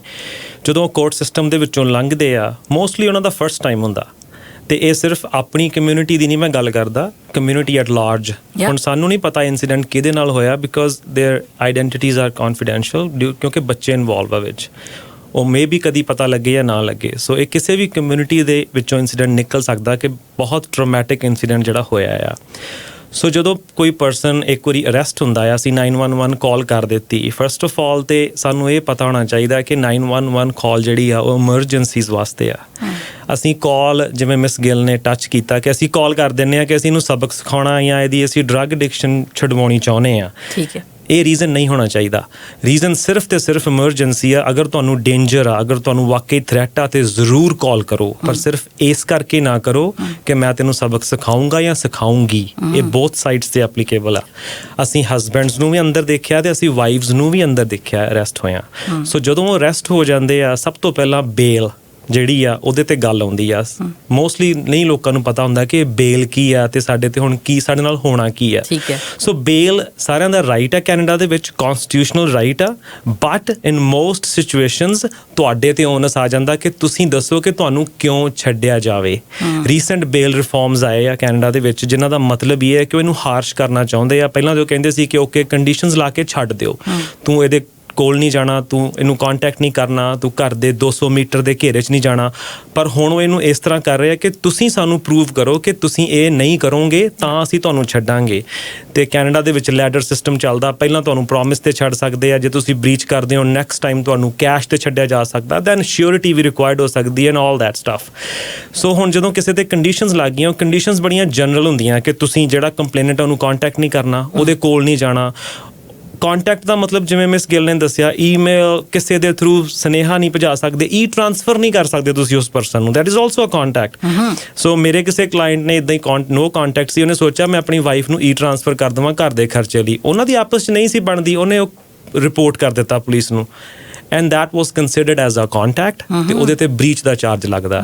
ਜਦੋਂ ਕੋਰਟ ਸਿਸਟਮ ਦੇ ਵਿੱਚੋਂ ਲੰਘਦੇ ਆ ਮੋਸਟਲੀ ਉਹਨਾਂ ਦਾ ਫਰਸਟ ਟਾਈਮ ਹੁੰਦਾ। ਤੇ ਇਹ ਸਿਰਫ ਆਪਣੀ ਕਮਿਊਨਿਟੀ ਦੀ ਨਹੀਂ ਮੈਂ ਗੱਲ ਕਰਦਾ, ਕਮਿਊਨਿਟੀ ਐਟ ਲਾਰਜ। ਹੁਣ ਸਾਨੂੰ ਨਹੀਂ ਪਤਾ ਇਨਸੀਡੈਂਟ ਕਿਹਦੇ ਨਾਲ ਹੋਇਆ ਬਿਕੋਜ਼ ਦੇਅਰ ਆਈਡੈਂਟੀਟੀਜ਼ ਆਰ ਕੌਨਫੀਡੈਂਸ਼ੀਅਲ, ਕਿਉਂਕਿ ਬੱਚੇ ਇਨਵੋਲਵ ਆ ਵਿੱਚ, ਉਹ ਮੇ ਵੀ ਕਦੀ ਪਤਾ ਲੱਗੇ ਜਾਂ ਨਾ ਲੱਗੇ। ਸੋ ਇਹ ਕਿਸੇ ਵੀ ਕਮਿਊਨਿਟੀ ਦੇ ਵਿੱਚੋਂ ਇਨਸੀਡੈਂਟ ਨਿਕਲ ਸਕਦਾ ਕਿ ਬਹੁਤ ਟਰੋਮੈਟਿਕ ਇਨਸੀਡੈਂਟ ਜਿਹੜਾ ਹੋਇਆ ਆ। ਸੋ ਜਦੋਂ ਕੋਈ ਪਰਸਨ ਇੱਕ ਵਾਰੀ ਅਰੈਸਟ ਹੁੰਦਾ ਆ, ਅਸੀਂ 911 ਕਾਲ ਕਰ ਦਿੱਤੀ। ਫਸਟ ਆਫ ਆਲ ਤੇ ਸਾਨੂੰ ਇਹ ਪਤਾ ਹੋਣਾ ਚਾਹੀਦਾ ਕਿ 911 ਕਾਲ ਜਿਹੜੀ ਆ ਉਹ ਐਮਰਜੈਂਸੀਜ਼ ਵਾਸਤੇ ਆ। ਅਸੀਂ ਕਾਲ, ਜਿਵੇਂ ਮਿਸ ਗਿੱਲ ਨੇ ਟੱਚ ਕੀਤਾ, ਕਿ ਅਸੀਂ ਕਾਲ ਕਰ ਦਿੰਦੇ ਹਾਂ ਕਿ ਅਸੀਂ ਇਹਨੂੰ ਸਬਕ ਸਿਖਾਉਣਾ ਜਾਂ ਇਹਦੀ ਅਸੀਂ ਡਰੱਗ ਐਡਿਕਸ਼ਨ ਛਡਵਾਉਣੀ ਚਾਹੁੰਦੇ ਹਾਂ। ਠੀਕ ਹੈ, ਇਹ ਰੀਜ਼ਨ ਨਹੀਂ ਹੋਣਾ ਚਾਹੀਦਾ। ਰੀਜ਼ਨ ਸਿਰਫ ਤੇ ਸਿਰਫ ਐਮਰਜੈਂਸੀ ਆ। ਅਗਰ ਤੁਹਾਨੂੰ ਡੇਂਜਰ ਆ, ਅਗਰ ਤੁਹਾਨੂੰ ਵਾਕਈ ਥ੍ਰੈਟ ਆ ਤੇ ਜ਼ਰੂਰ ਕਾਲ ਕਰੋ, ਪਰ ਸਿਰਫ ਇਸ ਕਰਕੇ ਨਾ ਕਰੋ ਕਿ ਮੈਂ ਤੈਨੂੰ ਸਬਕ ਸਿਖਾਊਂਗਾ ਜਾਂ ਸਿਖਾਊਂਗੀ। ਇਹ ਬੋਥ ਸਾਈਡਸ ਤੇ ਐਪਲੀਕੇਬਲ ਆ। ਅਸੀਂ ਹਸਬੈਂਡਸ ਨੂੰ ਵੀ ਅੰਦਰ ਦੇਖਿਆ ਤੇ ਅਸੀਂ ਵਾਈਫਸ ਨੂੰ ਵੀ ਅੰਦਰ ਦੇਖਿਆ ਅਰੈਸਟ ਹੋਇਆ। ਸੋ ਜਦੋਂ ਉਹ ਅਰੈਸਟ ਹੋ ਜਾਂਦੇ ਆ, ਸਭ ਤੋਂ ਪਹਿਲਾਂ ਬੇਲ ਜਿਹੜੀ ਆ ਉਹਦੇ ਤੇ ਗੱਲ ਆਉਂਦੀ ਆ। ਮੋਸਟਲੀ ਨਹੀਂ ਲੋਕਾਂ ਨੂੰ ਪਤਾ ਹੁੰਦਾ ਕਿ ਬੇਲ ਕੀ ਆ ਤੇ ਸਾਡੇ ਤੇ ਹੁਣ ਕੀ, ਸਾਡੇ ਨਾਲ ਹੋਣਾ ਕੀ ਆ। ਠੀਕ ਹੈ। ਸੋ ਬੇਲ ਸਾਰਿਆਂ ਦਾ ਰਾਈਟ ਆ ਕੈਨੇਡਾ ਦੇ ਵਿੱਚ, ਕਨਸਟੀਟਿਊਸ਼ਨਲ ਰਾਈਟ ਆ, ਬਟ ਇਨ ਮੋਸਟ ਸਿਚੁਏਸ਼ਨਸ ਤੁਹਾਡੇ ਤੇ ਓਨਸ ਆ ਜਾਂਦਾ ਕਿ ਤੁਸੀਂ ਦੱਸੋ ਕਿ ਤੁਹਾਨੂੰ ਕਿਉਂ ਛੱਡਿਆ ਜਾਵੇ। ਰੀਸੈਂਟ ਬੇਲ ਰਿਫਾਰਮਸ ਆਏ ਆ ਕੈਨੇਡਾ ਦੇ ਵਿੱਚ, ਜਿਨ੍ਹਾਂ ਦਾ ਮਤਲਬ ਇਹ ਹੈ ਕਿ ਉਹ ਇਹਨੂੰ ਹਾਰਸ਼ ਕਰਨਾ ਚਾਹੁੰਦੇ ਆ। ਪਹਿਲਾਂ ਜੋ ਕਹਿੰਦੇ ਸੀ ਕਿ ਓਕੇ ਕੰਡੀਸ਼ਨਸ ਲਾ ਕੇ ਛੱਡ ਦਿਓ, ਤੂੰ ਇਹਦੇ ਕੋਲ ਨਹੀਂ ਜਾਣਾ, ਤੂੰ ਇਹਨੂੰ ਕੰਟੈਕਟ ਨਹੀਂ ਕਰਨਾ, ਤੂੰ ਘਰ ਦੇ 200 ਮੀਟਰ ਦੇ ਘੇਰੇ 'ਚ ਨਹੀਂ ਜਾਣਾ। ਪਰ ਹੁਣ ਉਹ ਇਹਨੂੰ ਇਸ ਤਰ੍ਹਾਂ ਕਰ ਰਹੇ ਆ ਕਿ ਤੁਸੀਂ ਸਾਨੂੰ ਪ੍ਰੂਵ ਕਰੋ ਕਿ ਤੁਸੀਂ ਇਹ ਨਹੀਂ ਕਰੋਗੇ ਤਾਂ ਅਸੀਂ ਤੁਹਾਨੂੰ ਛੱਡਾਂਗੇ। ਤੇ ਕੈਨੇਡਾ ਦੇ ਵਿੱਚ ਲੈਡਰ ਸਿਸਟਮ ਚੱਲਦਾ। ਪਹਿਲਾਂ ਤੁਹਾਨੂੰ ਪ੍ਰੋਮਿਸ ਤੇ ਛੱਡ ਸਕਦੇ ਆ, ਜੇ ਤੁਸੀਂ ਬ੍ਰੀਚ ਕਰਦੇ ਹੋ ਨੈਕਸਟ ਟਾਈਮ ਤੁਹਾਨੂੰ ਕੈਸ਼ ਤੇ ਛੱਡਿਆ ਜਾ ਸਕਦਾ, ਦੈਨ ਸ਼ਿਓਰਿਟੀ ਵੀ ਰਿਕੁਆਇਰਡ ਹੋ ਸਕਦੀ ਹੈ ਐਂਡ ਆਲ ਦੈਟ ਸਟਫ। ਸੋ ਹੁਣ ਜਦੋਂ ਕਿਸੇ ਤੇ ਕੰਡੀਸ਼ਨਸ ਲੱਗ ਗਈਆਂ, ਉਹ ਕੰਡੀਸ਼ਨਸ ਬੜੀਆਂ ਜਨਰਲ ਹੁੰਦੀਆਂ ਕਿ ਤੁਸੀਂ ਜਿਹੜਾ ਕੰਪਲੇਨੈਂਟ ਉਹਨੂੰ ਕੰਟੈਕਟ ਨਹੀਂ ਕਰਨਾ, ਉਹਦੇ ਕੋਲ ਨਹੀਂ ਜਾਣਾ। ਕੰਟੈਕਟ ਦਾ ਮਤਲਬ ਜਿਵੇਂ ਮਿਸ ਗਿੱਲ ਨੇ ਦੱਸਿਆ, ਈਮੇਲ ਕਿਸੇ ਦੇ ਥਰੂ ਸੁਨੇਹਾ ਨਹੀਂ ਭਜਾ ਸਕਦੇ, ਈ ਟ੍ਰਾਂਸਫਰ ਨਹੀਂ ਕਰ ਸਕਦੇ ਤੁਸੀਂ ਉਸ ਪਰਸਨ ਨੂੰ, that is also a contact. So ਮੇਰੇ ਕਿਸੇ ਕਲਾਇੰਟ ਨੇ ਇਦਾਂ ਹੀ ਨੋ ਕੰਟੈਕਟ ਸੀ, ਉਹਨੇ ਸੋਚਿਆ ਮੈਂ ਆਪਣੀ ਵਾਈਫ ਨੂੰ ਈ ਟ੍ਰਾਂਸਫਰ ਕਰ ਦੇਵਾਂ ਘਰ ਦੇ ਖਰਚੇ ਲਈ। ਉਹਨਾਂ ਦੀ ਆਪਸ 'ਚ ਨਹੀਂ ਸੀ ਬਣਦੀ, ਉਹਨੇ ਉਹ ਰਿਪੋਰਟ ਕਰ ਦਿੱਤਾ ਪੁਲਿਸ ਨੂੰ and that was considered as a contact ਤੇ ਉਹਦੇ ਤੇ ਬ੍ਰੀਚ ਦਾ ਚਾਰਜ ਲੱਗਦਾ।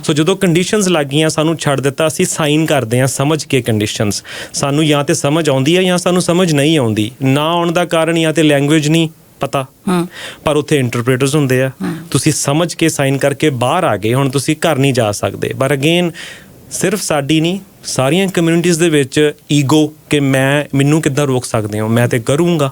ਸੋ ਜਦੋਂ ਕੰਡੀਸ਼ਨਸ ਲੱਗ ਗਈਆਂ, ਸਾਨੂੰ ਛੱਡ ਦਿੱਤਾ, ਅਸੀਂ ਸਾਈਨ ਕਰਦੇ ਹਾਂ ਸਮਝ ਕੇ ਕੰਡੀਸ਼ਨਸ। ਸਾਨੂੰ ਜਾਂ ਤੇ ਸਮਝ ਆਉਂਦੀ ਹੈ ਜਾਂ ਸਾਨੂੰ ਸਮਝ ਨਹੀਂ ਆਉਂਦੀ। ਨਾ ਆਉਣ ਦਾ ਕਾਰਨ ਜਾਂ ਤੇ ਲੈਂਗੁਏਜ ਨਹੀਂ ਪਤਾ, ਪਰ ਉੱਥੇ ਇੰਟਰਪ੍ਰੀਟਰਸ ਹੁੰਦੇ ਆ। ਤੁਸੀਂ ਸਮਝ ਕੇ ਸਾਈਨ ਕਰਕੇ ਬਾਹਰ ਆ ਗਏ, ਹੁਣ ਤੁਸੀਂ ਘਰ ਨਹੀਂ ਜਾ ਸਕਦੇ। ਪਰ ਅਗੇਨ ਸਿਰਫ ਸਾਡੀ ਨਹੀਂ, ਸਾਰੀਆਂ ਕਮਿਊਨਿਟੀਜ਼ ਦੇ ਵਿੱਚ ਈਗੋ ਕਿ ਮੈਨੂੰ ਕਿੱਦਾਂ ਰੋਕ ਸਕਦੇ ਹੋ, ਮੈਂ ਤੇ ਕਰੂੰਗਾ।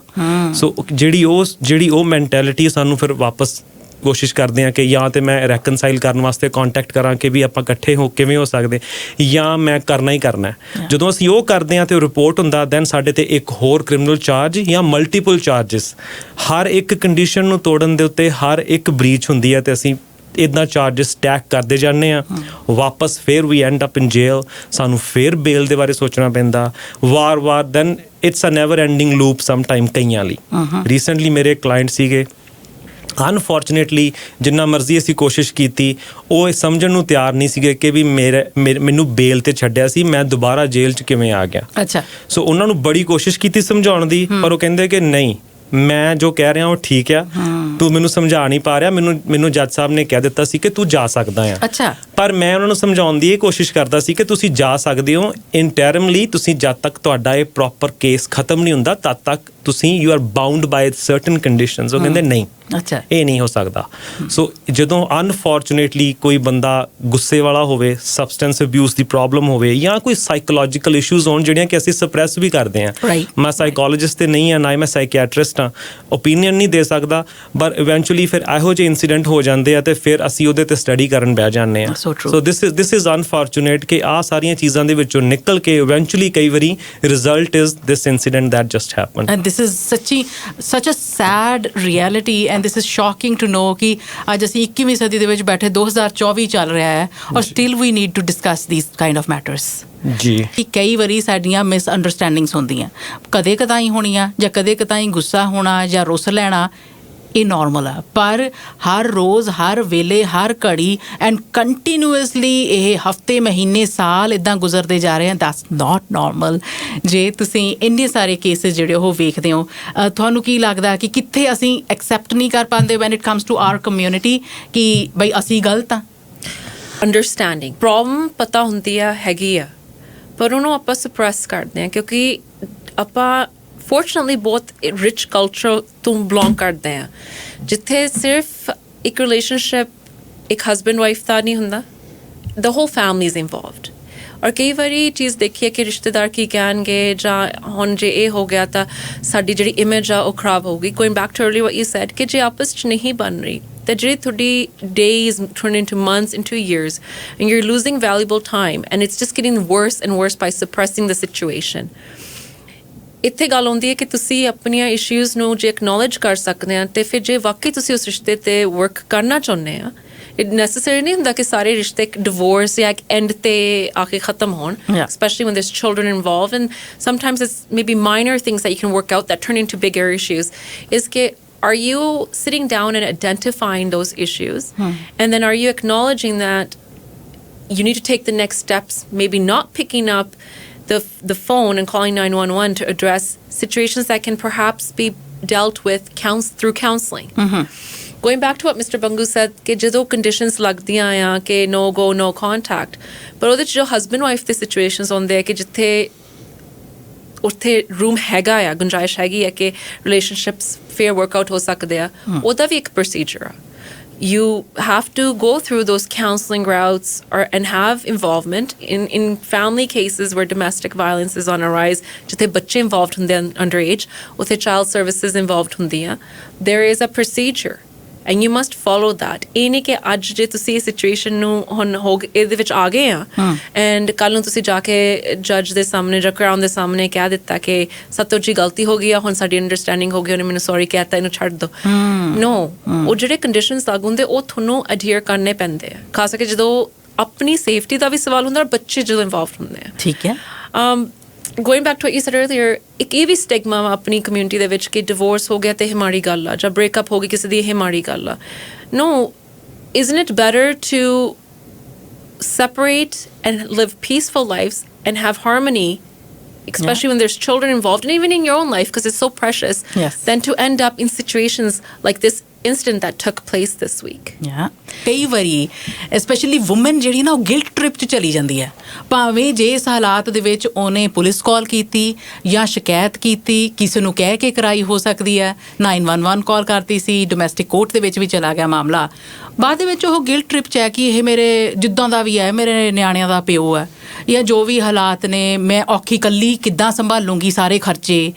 ਸੋ ਜਿਹੜੀ ਉਹ ਮੈਂਟੈਲਿਟੀ ਸਾਨੂੰ ਫਿਰ ਵਾਪਸ ਕੋਸ਼ਿਸ਼ ਕਰਦੇ ਹਾਂ ਕਿ ਜਾਂ ਤੇ ਮੈਂ ਰੈਕਨਸਾਈਲ ਕਰਨ ਵਾਸਤੇ ਕੰਟੈਕਟ ਕਰਾਂ ਕਿ ਵੀ ਆਪਾਂ ਇਕੱਠੇ ਹੋ ਕਿਵੇਂ ਹੋ ਸਕਦੇ, ਜਾਂ ਮੈਂ ਕਰਨਾ ਹੀ ਕਰਨਾ। ਜਦੋਂ ਅਸੀਂ ਉਹ ਕਰਦੇ ਹਾਂ ਤੇ ਰਿਪੋਰਟ ਹੁੰਦਾ, ਦੈਨ ਸਾਡੇ ਤੇ ਇੱਕ ਹੋਰ ਕ੍ਰਿਮੀਨਲ ਚਾਰਜ ਜਾਂ ਮਲਟੀਪਲ ਚਾਰਜਸ, ਹਰ ਇੱਕ ਕੰਡੀਸ਼ਨ ਨੂੰ ਤੋੜਨ ਦੇ ਉੱਤੇ ਹਰ ਇੱਕ ਬ੍ਰੀਚ ਹੁੰਦੀ ਹੈ ਤੇ ਅਸੀਂ ਇੱਦਾਂ ਚਾਰਜਸ ਸਟੈਕ ਕਰਦੇ ਜਾਂਦੇ ਹਾਂ। ਵਾਪਸ ਫਿਰ ਵੀ ਐਂਡ ਅਪ ਇਨ ਜੇਲ। ਸਾਨੂੰ ਫਿਰ ਬੇਲ ਦੇ ਬਾਰੇ ਸੋਚਣਾ ਪੈਂਦਾ ਵਾਰ-ਵਾਰ। Then it's a never ending loop some time ਕਈਆਂ ਲਈ। ਰੀਸੈਂਟਲੀ ਮੇਰੇ ਕਲਾਇੰਟ ਸੀਗੇ, ਅਨਫੋਰਚੂਨੇਟਲੀ ਜਿੰਨਾ ਮਰਜ਼ੀ ਅਸੀਂ ਕੋਸ਼ਿਸ਼ ਕੀਤੀ, ਉਹ ਸਮਝਣ ਨੂੰ ਤਿਆਰ ਨਹੀਂ ਸੀਗੇ ਕਿ ਵੀ ਮੈਨੂੰ ਬੇਲ ਤੇ ਛੱਡਿਆ ਸੀ, ਮੈਂ ਦੁਬਾਰਾ ਜੇਲ੍ਹ 'ਚ ਕਿਵੇਂ ਆ ਗਿਆ। ਅੱਛਾ। ਸੋ ਉਹਨਾਂ ਨੂੰ ਬੜੀ ਕੋਸ਼ਿਸ਼ ਕੀਤੀ ਸਮਝਾਉਣ ਦੀ, ਪਰ ਉਹ ਕਹਿੰਦੇ ਕਿ ਨਹੀਂ, ਮੈਂ ਜੋ ਕਹਿ ਰਿਹਾ ਉਹ ਠੀਕ ਆ, ਤੂੰ ਮੈਨੂੰ ਸਮਝਾ ਨਹੀਂ ਪਾ ਰਿਹਾ। ਮੈਨੂੰ ਜੱਜ ਸਾਹਿਬ ਨੇ ਕਹਿ ਦਿੱਤਾ ਸੀ ਕਿ ਤੂੰ ਜਾ ਸਕਦਾ ਆ। ਅੱਛਾ। ਪਰ ਮੈਂ ਉਹਨਾਂ ਨੂੰ ਸਮਝਾਉਣ ਦੀ ਇਹ ਕੋਸ਼ਿਸ਼ ਕਰਦਾ ਸੀ ਕਿ ਤੁਸੀਂ ਜਾ ਸਕਦੇ ਹੋ ਇੰਟਰਮਲੀ, ਤੁਸੀਂ ਜਦ ਤੱਕ ਤੁਹਾਡਾ ਇਹ ਪ੍ਰੋਪਰ ਕੇਸ ਖਤਮ ਨਹੀਂ ਹੁੰਦਾ ਤਦ ਤੱਕ ਤੁਸੀਂ you are bound by certain conditions. ਉਹ ਕਹਿੰਦੇ ਨਹੀਂ, ਅੱਛਾ, ਇਹ ਨਹੀਂ ਹੋ ਸਕਦਾ। ਸੋ ਜਦੋਂ ਅਨਫੋਰਚੂਨੇਟਲੀ ਕੋਈ ਬੰਦਾ ਗੁੱਸੇ ਵਾਲਾ ਹੋਵੇ, ਸਬਸਟੈਂਸ ਅਬਿਊਜ਼ ਦੀ ਪ੍ਰੋਬਲਮ ਹੋਵੇ, ਜਾਂ ਕੋਈ ਸਾਈਕੋਲੋਜੀਕਲ ਇਸ਼ੂਜ਼ ਹੋਣ ਜਿਹੜੀਆਂ ਕਿ ਅਸੀਂ ਸਪਰੈਸ ਵੀ ਕਰਦੇ ਹਾਂ। ਮੈਂ ਸਾਈਕੋਲੋਜਿਸਟ ਤੇ ਨਹੀਂ ਹਾਂ, ਨਾ ਹੀ ਮੈਂ ਸਾਈਕੈਟਰਿਸਟ ਹਾਂ, ਓਪੀਨੀਅਨ ਨਹੀਂ ਦੇ ਸਕਦਾ, ਪਰ ਇਵੈਂਚੁਅਲੀ ਫਿਰ ਇਹੋ ਜਿਹੇ ਇੰਸੀਡੈਂਟ ਹੋ ਜਾਂਦੇ ਆ ਤੇ ਫਿਰ ਅਸੀਂ ਉਹਦੇ ਤੇ ਸਟੱਡੀ ਕਰਨ ਬਹਿ ਜਾਂਦੇ ਹਾਂ। ਸੋ ਦਿਸ ਇਜ਼ ਅਨਫੋਰਚੂਨੇਟ ਕਿ ਆਹ ਸਾਰੀਆਂ ਚੀਜ਼ਾਂ ਦੇ ਵਿੱਚੋਂ ਨਿਕਲ ਕੇ ਇਵੈਂਚੁਅਲੀ ਕਈ ਵਾਰੀ result is this incident that just happen. And this is such a sad reality and this is shocking to know ਕਿ ਅੱਜ ਅਸੀਂ 21ਵੀਂ ਸਦੀ ਦੇ ਵਿੱਚ ਬੈਠੇ 2024 ਚੱਲ ਰਿਹਾ ਹੈ ਔਰ still we need to discuss these kind of matters। ਜੀ, ਕਿ ਕਈ ਵਾਰੀ ਸਾਡੀਆਂ ਮਿਸ ਅੰਡਰਸਟੈਂਡਿੰਗਸ ਹੁੰਦੀਆਂ, ਕਦੇ ਕਦਾਈ ਹੋਣੀਆਂ ਜਾਂ ਕਦੇ ਕਦਾਈ ਗੁੱਸਾ ਹੋਣਾ ਜਾਂ ਰੁੱਸ ਲੈਣਾ, ਇਹ ਨੋਰਮਲ ਆ। ਪਰ ਹਰ ਰੋਜ਼, ਹਰ ਵੇਲੇ, ਹਰ ਘੜੀ ਐਂਡ ਕੰਟੀਨਿਊਸਲੀ ਇਹ ਹਫਤੇ, ਮਹੀਨੇ, ਸਾਲ ਇੱਦਾਂ ਗੁਜ਼ਰਦੇ ਜਾ ਰਹੇ ਆ, ਦੈਟਸ ਨਾਟ ਨੋਰਮਲ। ਜੇ ਤੁਸੀਂ ਇੰਨੇ ਸਾਰੇ ਕੇਸਿਸ ਜਿਹੜੇ ਉਹ ਵੇਖਦੇ ਹੋ, ਤੁਹਾਨੂੰ ਕੀ ਲੱਗਦਾ ਕਿ ਕਿੱਥੇ ਅਸੀਂ ਐਕਸੈਪਟ ਨਹੀਂ ਕਰ ਪਾਉਂਦੇ when it comes to our community ਕਿ ਬਈ ਅਸੀਂ ਗਲਤ ਹਾਂ? ਅੰਡਰਸਟੈਂਡਿੰਗ ਪ੍ਰੋਬਲਮ ਪਤਾ ਹੁੰਦੀ ਆ ਹੈਗੀ ਆ, ਪਰ ਉਹਨੂੰ ਆਪਾਂ ਸਪਰੈਸ ਕਰਦੇ ਆ ਕਿਉਂਕਿ ਆਪਾਂ ਫੋਰਚੂਨੇਟਲੀ ਬਹੁਤ ਰਿਚ ਕਲਚਰ ਤੋਂ ਬਿਲੋਂਗ ਕਰਦੇ ਆ ਜਿੱਥੇ ਸਿਰਫ ਇੱਕ ਰਿਲੇਸ਼ਨਸ਼ਿਪ ਇੱਕ ਹਸਬੈਂਡ ਵਾਈਫ ਦਾ ਨਹੀਂ ਹੁੰਦਾ, the whole family is involved. ਔਰ ਕਈ ਵਾਰੀ ਚੀਜ਼ ਦੇਖੀਏ ਕਿ ਰਿਸ਼ਤੇਦਾਰ ਕੀ ਕਹਿਣਗੇ ਜਾਂ ਹੁਣ ਜੇ ਇਹ ਹੋ ਗਿਆ ਤਾਂ ਸਾਡੀ ਜਿਹੜੀ ਇਮੇਜ ਆ ਉਹ ਖਰਾਬ ਹੋਊਗੀ. Going back too early what you said ਕਿ ਜੇ ਆਪਸ 'ਚ ਨਹੀਂ ਬਣ ਰਹੀ ਤਾਂ ਜਿਹੜੀ ਤੁਹਾਡੀ days turn into months into years and you're losing valuable time and it's just getting worse and worse by suppressing the situation. ਇੱਥੇ ਗੱਲ ਆਉਂਦੀ ਹੈ ਕਿ ਤੁਸੀਂ ਆਪਣੀਆਂ ਇਸ਼ੂਜ਼ ਨੂੰ ਜੇ ਐਕਨੋਲੇਜ ਕਰ ਸਕਦੇ ਆ ਤੇ ਫਿਰ ਜੇ ਵਾਕਈ ਤੁਸੀਂ ਉਸ ਰਿਸ਼ਤੇ ਤੇ ਵਰਕ ਕਰਨਾ ਚਾਹੁੰਦੇ ਆ, it necessarily ਨਹੀਂ ਹੁੰਦਾ ਕਿ ਸਾਰੇ ਰਿਸ਼ਤੇ divorce ਜਾਂ ਇੱਕ end ਤੇ ਆ ਕੇ ਖਤਮ ਹੋਣ, especially when there's children involved and sometimes it's maybe minor things that you can work out that turn into bigger issues. Is ਕਿ are you sitting down and identifying those issues and then are you acknowledging that you need to take the next steps, maybe not picking up the phone and calling 911 to address situations that can perhaps be dealt with through counseling. Going back to what Mr. Bangu said ਕਿ ਜਦੋਂ ਕੰਡੀਸ਼ਨਸ ਲੱਗਦੀਆਂ ਆ ਕਿ no go no contact, ਪਰ ਉਹਦੇ 'ਚ ਜੋ ਹਸਬੈਂਡ ਵਾਈਫ ਦੇ ਸਿਚੁਏਸ਼ਨਸ ਹੁੰਦੇ ਆ ਕਿ ਜਿੱਥੇ ਉੱਥੇ ਰੂਮ ਹੈਗਾ ਆ, ਗੁੰਜਾਇਸ਼ ਹੈਗੀ ਆ ਕਿ ਰਿਲੇਸ਼ਨਸ਼ਿਪਸ ਫੇਅਰ ਵਰਕਆਊਟ ਹੋ ਸਕਦੇ ਆ, ਉਹਦਾ ਵੀ ਇੱਕ ਪ੍ਰੋਸੀਜਰ ਆ. You have to go through those counseling routes and have involvement in family cases where domestic violence is on a rise. Jithe bachche involved hunde underage, uthe child services involved hundiyan. There is a procedure and you must follow that. ਇਹ ਨਹੀਂ ਕਿ ਅੱਜ ਜੇ ਤੁਸੀਂ ਇਹ ਸਿਚੁਏਸ਼ਨ ਨੂੰ ਹੁਣ ਇਹਦੇ ਵਿੱਚ ਆ ਗਏ ਆ ਐਂਡ ਕੱਲ੍ਹ ਨੂੰ ਤੁਸੀਂ ਜਾ ਕੇ ਜੱਜ ਦੇ ਸਾਹਮਣੇ ਜਾਂ ਕਰਾਉਨ ਦੇ ਸਾਹਮਣੇ ਕਹਿ ਦਿੱਤਾ ਕਿ ਸਤੋ ਜੀ ਗਲਤੀ ਹੋ ਗਈ ਆ, ਹੁਣ ਸਾਡੀ ਅੰਡਰਸਟੈਂਡਿੰਗ ਹੋ ਗਈ, ਉਹਨੇ ਮੈਨੂੰ ਸੌਰੀ ਕਹਿ ਦਿੱਤਾ, ਇਹਨੂੰ ਛੱਡ ਦਿਓ. ਨੋ, ਉਹ ਜਿਹੜੇ ਕੰਡੀਸ਼ਨਸ ਲਾਗੂ ਹੁੰਦੇ ਉਹ ਤੁਹਾਨੂੰ ਅਡਹੀਅਰ ਕਰਨੇ ਪੈਂਦੇ ਆ, ਖਾਸ ਕਰਕੇ ਜਦੋਂ ਆਪਣੀ ਸੇਫਟੀ ਦਾ ਵੀ ਸਵਾਲ ਹੁੰਦਾ ਔਰ ਬੱਚੇ ਜਦੋਂ ਇਨਵੋਲਵਡ ਹੁੰਦੇ ਆ. ਠੀਕ ਹੈ. Going back to what you said earlier, ਇੱਕ ਇਹ ਵੀ ਸਟਿਗਮਾ ਆਪਣੀ ਕਮਿਊਨਿਟੀ ਦੇ ਵਿੱਚ ਕਿ ਡਿਵੋਰਸ ਹੋ ਗਿਆ ਤੇ ਇਹ ਮਾੜੀ ਗੱਲ ਆ ਜਾਂ ਬ੍ਰੇਕਅਪ ਹੋ ਗਈ ਕਿਸੇ ਦੀ, ਇਹ ਮਾੜੀ ਗੱਲ ਆ. No, isn't it better to separate and live peaceful lives and have harmony, especially when there's children involved and even in your own life because it's so precious, than to end up in situations like this incident that took place this week. ਕਈ ਵਾਰੀ ਸਪੈਸ਼ਲੀ ਵੂਮਨ ਜਿਹੜੀ ਨਾ ਉਹ ਗਿਲਟ ਟ੍ਰਿਪ 'ਚ ਚਲੀ ਜਾਂਦੀ ਹੈ, ਭਾਵੇਂ ਜੇ ਇਸ ਹਾਲਾਤ ਦੇ ਵਿੱਚ ਉਹਨੇ ਪੁਲਿਸ ਕਾਲ ਕੀਤੀ ਜਾਂ ਸ਼ਿਕਾਇਤ ਕੀਤੀ, ਕਿਸੇ ਨੂੰ ਕਹਿ ਕੇ ਕਰਾਈ ਹੋ ਸਕਦੀ ਹੈ, 911 ਕਾਲ ਕਰਤੀ ਸੀ, ਡੋਮੈਸਟਿਕ ਕੋਰਟ ਦੇ ਵਿੱਚ ਵੀ ਚਲਾ ਗਿਆ ਮਾਮਲਾ, ਬਾਅਦ ਦੇ ਵਿੱਚ ਉਹ ਗਿਲਟ ਟ੍ਰਿਪ 'ਚ ਹੈ ਕਿ ਇਹ ਮੇਰੇ ਜਿੱਦਾਂ ਦਾ ਵੀ ਹੈ ਮੇਰੇ ਨਿਆਣਿਆਂ ਦਾ ਪਿਓ ਹੈ ਜਾਂ ਜੋ ਵੀ ਹਾਲਾਤ ਨੇ, ਮੈਂ ਔਖੀ ਇਕੱਲੀ ਕਿੱਦਾਂ ਸੰਭਾਲੂੰਗੀ ਸਾਰੇ ਖਰਚੇ.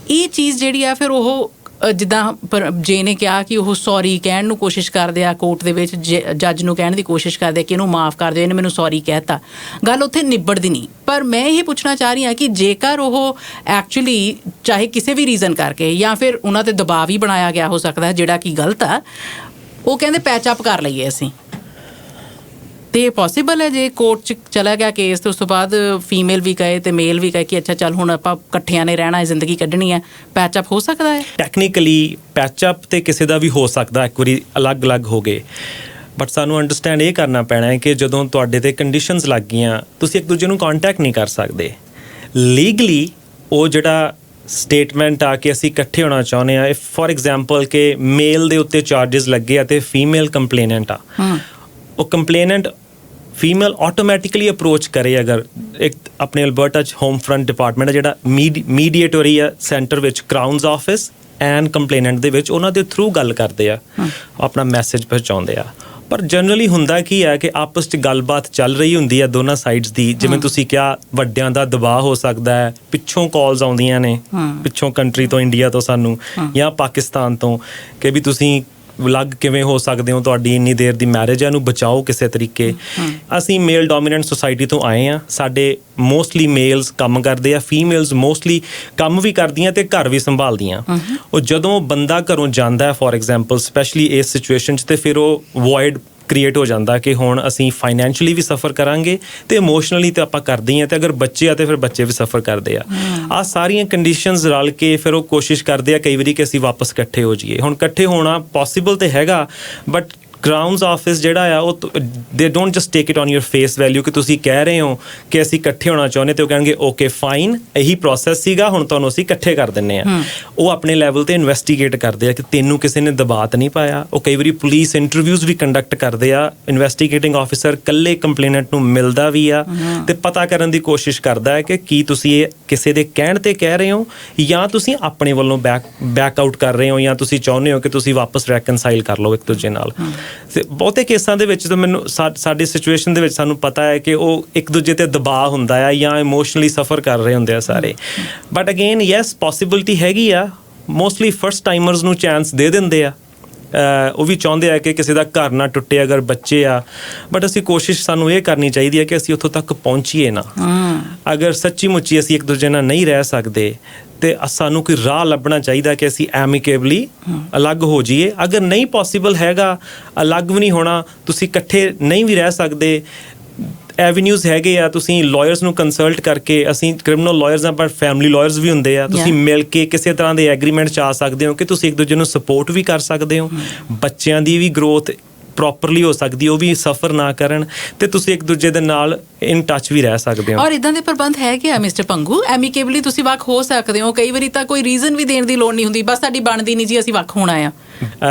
ਇਹ ਚੀਜ਼ ਜਿਹੜੀ ਆ ਫਿਰ ਉਹ ਜਿੱਦਾਂ ਪਰ ਜੇ ਨੇ ਕਿਹਾ ਕਿ ਉਹ ਸੌਰੀ ਕਹਿਣ ਨੂੰ ਕੋਸ਼ਿਸ਼ ਕਰਦੇ ਆ ਕੋਰਟ ਦੇ ਵਿੱਚ, ਜੱਜ ਨੂੰ ਕਹਿਣ ਦੀ ਕੋਸ਼ਿਸ਼ ਕਰਦੇ ਕਿ ਇਹਨੂੰ ਮਾਫ਼ ਕਰ ਦਿਓ, ਇਹਨੇ ਮੈਨੂੰ ਸੌਰੀ ਕਹਿ ਤਾ, ਗੱਲ ਉੱਥੇ ਨਿਬੜਦੀ ਨਹੀਂ. ਪਰ ਮੈਂ ਇਹ ਪੁੱਛਣਾ ਚਾਹ ਰਹੀ ਹਾਂ ਕਿ ਜੇਕਰ ਉਹ ਐਕਚੁਅਲੀ ਚਾਹੇ ਕਿਸੇ ਵੀ ਰੀਜ਼ਨ ਕਰਕੇ ਜਾਂ ਫਿਰ ਉਹਨਾਂ 'ਤੇ ਦਬਾਅ ਵੀ ਬਣਾਇਆ ਗਿਆ ਹੋ ਸਕਦਾ ਜਿਹੜਾ ਕਿ ਗਲਤ ਆ, ਉਹ ਕਹਿੰਦੇ ਪੈਚ ਅਪ ਕਰ ਲਈਏ ਅਸੀਂ, ਤੇ ਪੋਸੀਬਲ ਹੈ ਜੇ ਕੋਰਟ 'ਚ ਚਲਾ ਗਿਆ ਕੇਸ ਤੇ ਉਸ ਤੋਂ ਬਾਅਦ ਫੀਮੇਲ ਵੀ ਕਹੇ ਤੇ ਮੇਲ ਵੀ ਕਹੇ ਕਿ ਅੱਛਾ ਚੱਲ ਹੁਣ ਆਪਾਂ ਇਕੱਠਿਆਂ ਨੇ ਰਹਿਣਾ ਹੈ, ਜ਼ਿੰਦਗੀ ਕੱਢਣੀ ਹੈ, ਪੈਚਅਪ ਹੋ ਸਕਦਾ ਹੈ? ਟੈਕਨੀਕਲੀ ਪੈਚਅਪ ਤੇ ਕਿਸੇ ਦਾ ਵੀ ਹੋ ਸਕਦਾ, ਇੱਕ ਵਾਰੀ ਅਲੱਗ-ਅਲੱਗ ਹੋ ਗਏ, ਬਟ ਸਾਨੂੰ ਅੰਡਰਸਟੈਂਡ ਇਹ ਕਰਨਾ ਪੈਣਾ ਹੈ ਕਿ ਜਦੋਂ ਤੁਹਾਡੇ 'ਤੇ ਕੰਡੀਸ਼ਨਸ ਲੱਗ ਗਈਆਂ, ਤੁਸੀਂ ਇੱਕ ਦੂਜੇ ਨੂੰ ਕੰਟੈਕਟ ਨਹੀਂ ਕਰ ਸਕਦੇ. ਲੀਗਲੀ ਉਹ ਜਿਹੜਾ ਸਟੇਟਮੈਂਟ ਆ ਕਿ ਅਸੀਂ ਇਕੱਠੇ ਹੋਣਾ ਚਾਹੁੰਦੇ ਹਾਂ, ਫੋਰ ਐਗਜ਼ਾਮਪਲ ਕਿ ਮੇਲ ਦੇ ਉੱਤੇ ਚਾਰਜਿਸ ਲੱਗੇ ਆ ਅਤੇ ਫੀਮੇਲ ਕੰਪਲੇਨੈਂਟ ਆ, ਉਹ ਕੰਪਲੇਨੈਂਟ ਫੀਮੇਲ ਆਟੋਮੈਟਿਕਲੀ ਅਪਰੋਚ ਕਰੇ, ਅਗਰ ਇੱਕ ਆਪਣੇ ਅਲਬਰਟਾ 'ਚ ਹੋਮ ਫਰੰਟ ਡਿਪਾਰਟਮੈਂਟ ਆ ਜਿਹੜਾ ਮੀਡੀਏਟਰੀ ਆ ਸੈਂਟਰ ਵਿੱਚ, ਕਰਾਊਨਸ ਆਫਿਸ ਐਂਡ ਕੰਪਲੇਨੈਂਟ ਦੇ ਵਿੱਚ, ਉਹਨਾਂ ਦੇ ਥਰੂ ਗੱਲ ਕਰਦੇ ਆ, ਆਪਣਾ ਮੈਸੇਜ ਪਹੁੰਚਾਉਂਦੇ ਆ. ਪਰ ਜਨਰਲੀ ਹੁੰਦਾ ਕੀ ਹੈ ਕਿ ਆਪਸ 'ਚ ਗੱਲਬਾਤ ਚੱਲ ਰਹੀ ਹੁੰਦੀ ਹੈ ਦੋਨਾਂ ਸਾਈਡਸ ਦੀ, ਜਿਵੇਂ ਤੁਸੀਂ ਕਿਹਾ ਵੱਡਿਆਂ ਦਾ ਦਬਾਅ ਹੋ ਸਕਦਾ ਹੈ, ਪਿੱਛੋਂ ਕਾਲਸ ਆਉਂਦੀਆਂ ਨੇ, ਪਿੱਛੋਂ ਕੰਟਰੀ ਤੋਂ, ਇੰਡੀਆ ਤੋਂ ਸਾਨੂੰ ਜਾਂ ਪਾਕਿਸਤਾਨ ਤੋਂ, ਕਿ ਵੀ ਤੁਸੀਂ ਅਲੱਗ ਕਿਵੇਂ ਹੋ ਸਕਦੇ ਹੋ, ਤੁਹਾਡੀ ਇੰਨੀ ਦੇਰ ਦੀ ਮੈਰਿਜ ਹੈ, ਇਹਨੂੰ ਬਚਾਓ ਕਿਸੇ ਤਰੀਕੇ. ਅਸੀਂ ਮੇਲ ਡੋਮੀਨੈਂਟ ਸੋਸਾਇਟੀ ਤੋਂ ਆਏ ਹਾਂ, ਸਾਡੇ ਮੋਸਟਲੀ ਮੇਲਸ ਕੰਮ ਕਰਦੇ ਆ, ਫੀਮੇਲਸ ਮੋਸਟਲੀ ਕੰਮ ਵੀ ਕਰਦੀਆਂ ਅਤੇ ਘਰ ਵੀ ਸੰਭਾਲਦੀਆਂ. ਉਹ ਜਦੋਂ ਬੰਦਾ ਘਰੋਂ ਜਾਂਦਾ ਹੈ ਫੋਰ ਐਗਜ਼ਾਮਪਲ ਸਪੈਸ਼ਲੀ ਇਸ ਸਿਚੁਏਸ਼ਨ 'ਚ, ਅਤੇ ਫਿਰ ਉਹ ਵੋਇਡ ਕ੍ਰੀਏਟ ਹੋ ਜਾਂਦਾ ਕਿ ਹੁਣ ਅਸੀਂ ਫਾਈਨੈਂਸ਼ੀਅਲੀ ਵੀ ਸਫਰ ਕਰਾਂਗੇ ਅਤੇ ਇਮੋਸ਼ਨਲੀ ਤਾਂ ਆਪਾਂ ਕਰਦੇ ਹੀ ਹਾਂ, ਅਤੇ ਅਗਰ ਬੱਚੇ ਆ ਤਾਂ ਫਿਰ ਬੱਚੇ ਵੀ ਸਫਰ ਕਰਦੇ ਆ. ਆਹ ਸਾਰੀਆਂ ਕੰਡੀਸ਼ਨਸ ਰਲ ਕੇ ਫਿਰ ਉਹ ਕੋਸ਼ਿਸ਼ ਕਰਦੇ ਆ ਕਈ ਵਾਰੀ ਕਿ ਅਸੀਂ ਵਾਪਸ ਇਕੱਠੇ ਹੋ ਜਾਈਏ. ਹੁਣ ਇਕੱਠੇ ਹੋਣਾ ਪੋਸੀਬਲ ਤਾਂ ਹੈਗਾ, ਬਟ ਕਰਾਊਨਸ ਆਫਿਸ ਜਿਹੜਾ ਆ ਉਹ ਦੇ don't just take it on your face value ਕਿ ਤੁਸੀਂ ਕਹਿ ਰਹੇ ਹੋ ਕਿ ਅਸੀਂ ਇਕੱਠੇ ਹੋਣਾ ਚਾਹੁੰਦੇ ਤੇ ਉਹ ਕਹਿਣਗੇ ਓਕੇ ਫਾਈਨ ਇਹੀ ਪ੍ਰੋਸੈਸ ਸੀਗਾ ਹੁਣ ਤੁਹਾਨੂੰ ਅਸੀਂ ਇਕੱਠੇ ਕਰ ਦਿੰਨੇ ਆ। ਉਹ ਆਪਣੇ ਲੈਵਲ ਤੇ ਇਨਵੈਸਟੀਗੇਟ ਕਰਦੇ ਆ ਕਿ ਤੈਨੂੰ ਕਿਸੇ ਨੇ ਦਬਾਅ ਤਾਂ ਨਹੀਂ ਪਾਇਆ। ਉਹ ਕਈ ਵਾਰੀ ਪੁਲਿਸ ਇੰਟਰਵਿਊਜ਼ ਵੀ ਕੰਡਕਟ ਕਰਦੇ ਆ। ਇਨਵੈਸਟੀਗੇਟਿੰਗ ਆਫਿਸਰ ਇਕੱਲੇ ਕੰਪਲੇਨੈਂਟ ਨੂੰ ਮਿਲਦਾ ਵੀ ਆ ਤੇ ਪਤਾ ਕਰਨ ਦੀ ਕੋਸ਼ਿਸ਼ ਕਰਦਾ ਹੈ ਕਿ ਕੀ ਤੁਸੀਂ ਇਹ ਕਿਸੇ ਦੇ ਕਹਿਣ ਤੇ ਕਹਿ ਰਹੇ ਹੋ ਜਾਂ ਤੁਸੀਂ ਆਪਣੇ ਵੱਲੋਂ ਬੈਕ ਆਊਟ ਕਰ ਰਹੇ ਹੋ ਜਾਂ ਤੁਸੀਂ ਚਾਹੁੰਦੇ ਹੋ ਕਿ ਤੁਸੀਂ ਵਾਪਸ ਰੈਕਨਸਾਈਲ ਕਰ ਲਓ ਇੱਕ ਦੂਜੇ ਨਾਲ। ਤੇ ਬਹੁਤੇ ਕੇਸਾਂ ਦੇ ਵਿੱਚ ਤਾਂ ਮੈਨੂੰ ਸਾਡੀ ਸਿਚੁਏਸ਼ਨ ਦੇ ਵਿੱਚ ਸਾਨੂੰ ਪਤਾ ਹੈ ਕਿ ਉਹ ਇੱਕ ਦੂਜੇ ਤੇ ਦਬਾਅ ਹੁੰਦਾ ਆ ਜਾਂ ਇਮੋਸ਼ਨਲੀ ਸਫਰ ਕਰ ਰਹੇ ਹੁੰਦੇ ਆ ਸਾਰੇ। ਬਟ ਅਗੇਨ ਯੈਸ ਪੋਸੀਬਿਲਿਟੀ ਹੈਗੀ ਆ। ਮੋਸਟਲੀ ਫਰਸਟ ਟਾਈਮਰਸ ਨੂੰ ਚਾਂਸ ਦੇ ਦਿੰਦੇ ਆ। ਉਹ ਵੀ ਚਾਹੁੰਦੇ ਆ ਕਿ ਕਿਸੇ ਦਾ ਘਰ ਨਾ ਟੁੱਟੇ ਅਗਰ ਬੱਚੇ ਆ। ਬਟ ਅਸੀਂ ਕੋਸ਼ਿਸ਼ ਸਾਨੂੰ ਇਹ ਕਰਨੀ ਚਾਹੀਦੀ ਹੈ ਕਿ ਅਸੀਂ ਉੱਥੋਂ ਤੱਕ ਪਹੁੰਚੀਏ ਨਾ। ਅਗਰ ਸੱਚੀ ਮੁੱਚੀ ਅਸੀਂ ਇੱਕ ਦੂਜੇ ਨਾਲ ਨਹੀਂ ਰਹਿ ਸਕਦੇ ਤੇ ਸਾਨੂੰ ਕੋਈ ਰਾਹ ਲੱਭਣਾ ਚਾਹੀਦਾ ਕਿ ਅਸੀਂ ਐਮੀਕੇਬਲੀ ਅਲੱਗ ਹੋ ਜਾਈਏ। ਅਗਰ ਨਹੀਂ ਪੋਸੀਬਲ ਹੈਗਾ ਅਲੱਗ ਵੀ ਨਹੀਂ ਹੋਣਾ, ਤੁਸੀਂ ਇਕੱਠੇ ਨਹੀਂ ਵੀ ਰਹਿ ਸਕਦੇ, ਐਵੀਨਿਊਜ਼ ਹੈਗੇ ਆ। ਤੁਸੀਂ ਲਾਇਰਸ ਨੂੰ ਕੰਸਲਟ ਕਰਕੇ, ਅਸੀਂ ਕ੍ਰਿਮੀਨਲ ਲਾਇਰਸ ਆ ਬਟ ਫੈਮਿਲੀ ਲਾਇਰਸ ਵੀ ਹੁੰਦੇ ਆ, ਤੁਸੀਂ ਮਿਲ ਕੇ ਕਿਸੇ ਤਰ੍ਹਾਂ ਦੇ ਐਗਰੀਮੈਂਟ 'ਚ ਆ ਸਕਦੇ ਹੋ ਕਿ ਤੁਸੀਂ ਇੱਕ ਦੂਜੇ ਨੂੰ ਸਪੋਰਟ ਵੀ ਕਰ ਸਕਦੇ ਹੋ। ਬੱਚਿਆਂ ਦੀ ਵੀ ਗਰੋਥ ਪ੍ਰੋਪਰਲੀ ਹੋ ਸਕਦੀ, ਉਹ ਵੀ ਸਫਰ ਨਾ ਕਰਨ ਤੇ ਤੁਸੀਂ ਇੱਕ ਦੂਜੇ ਦੇ ਨਾਲ ਇਨ ਟੱਚ ਵੀ ਰਹਿ ਸਕਦੇ ਹੋ। ਔਰ ਇਦਾਂ ਦੇ ਪ੍ਰਬੰਧ ਹੈਗੇ ਆ ਮਿਸਟਰ ਪੰਗੂ, ਐਮੀਕੇਬਲੀ ਤੁਸੀਂ ਵੱਖ ਹੋ ਸਕਦੇ ਹੋ। ਕਈ ਵਾਰੀ ਤਾਂ ਕੋਈ ਰੀਜ਼ਨ ਵੀ ਦੇਣ ਦੀ ਲੋੜ ਨਹੀਂ ਹੁੰਦੀ, ਬਸ ਸਾਡੀ ਬਣਦੀ ਨਹੀਂ ਜੀ ਅਸੀਂ ਵੱਖ ਹੋਣਾ ਆ।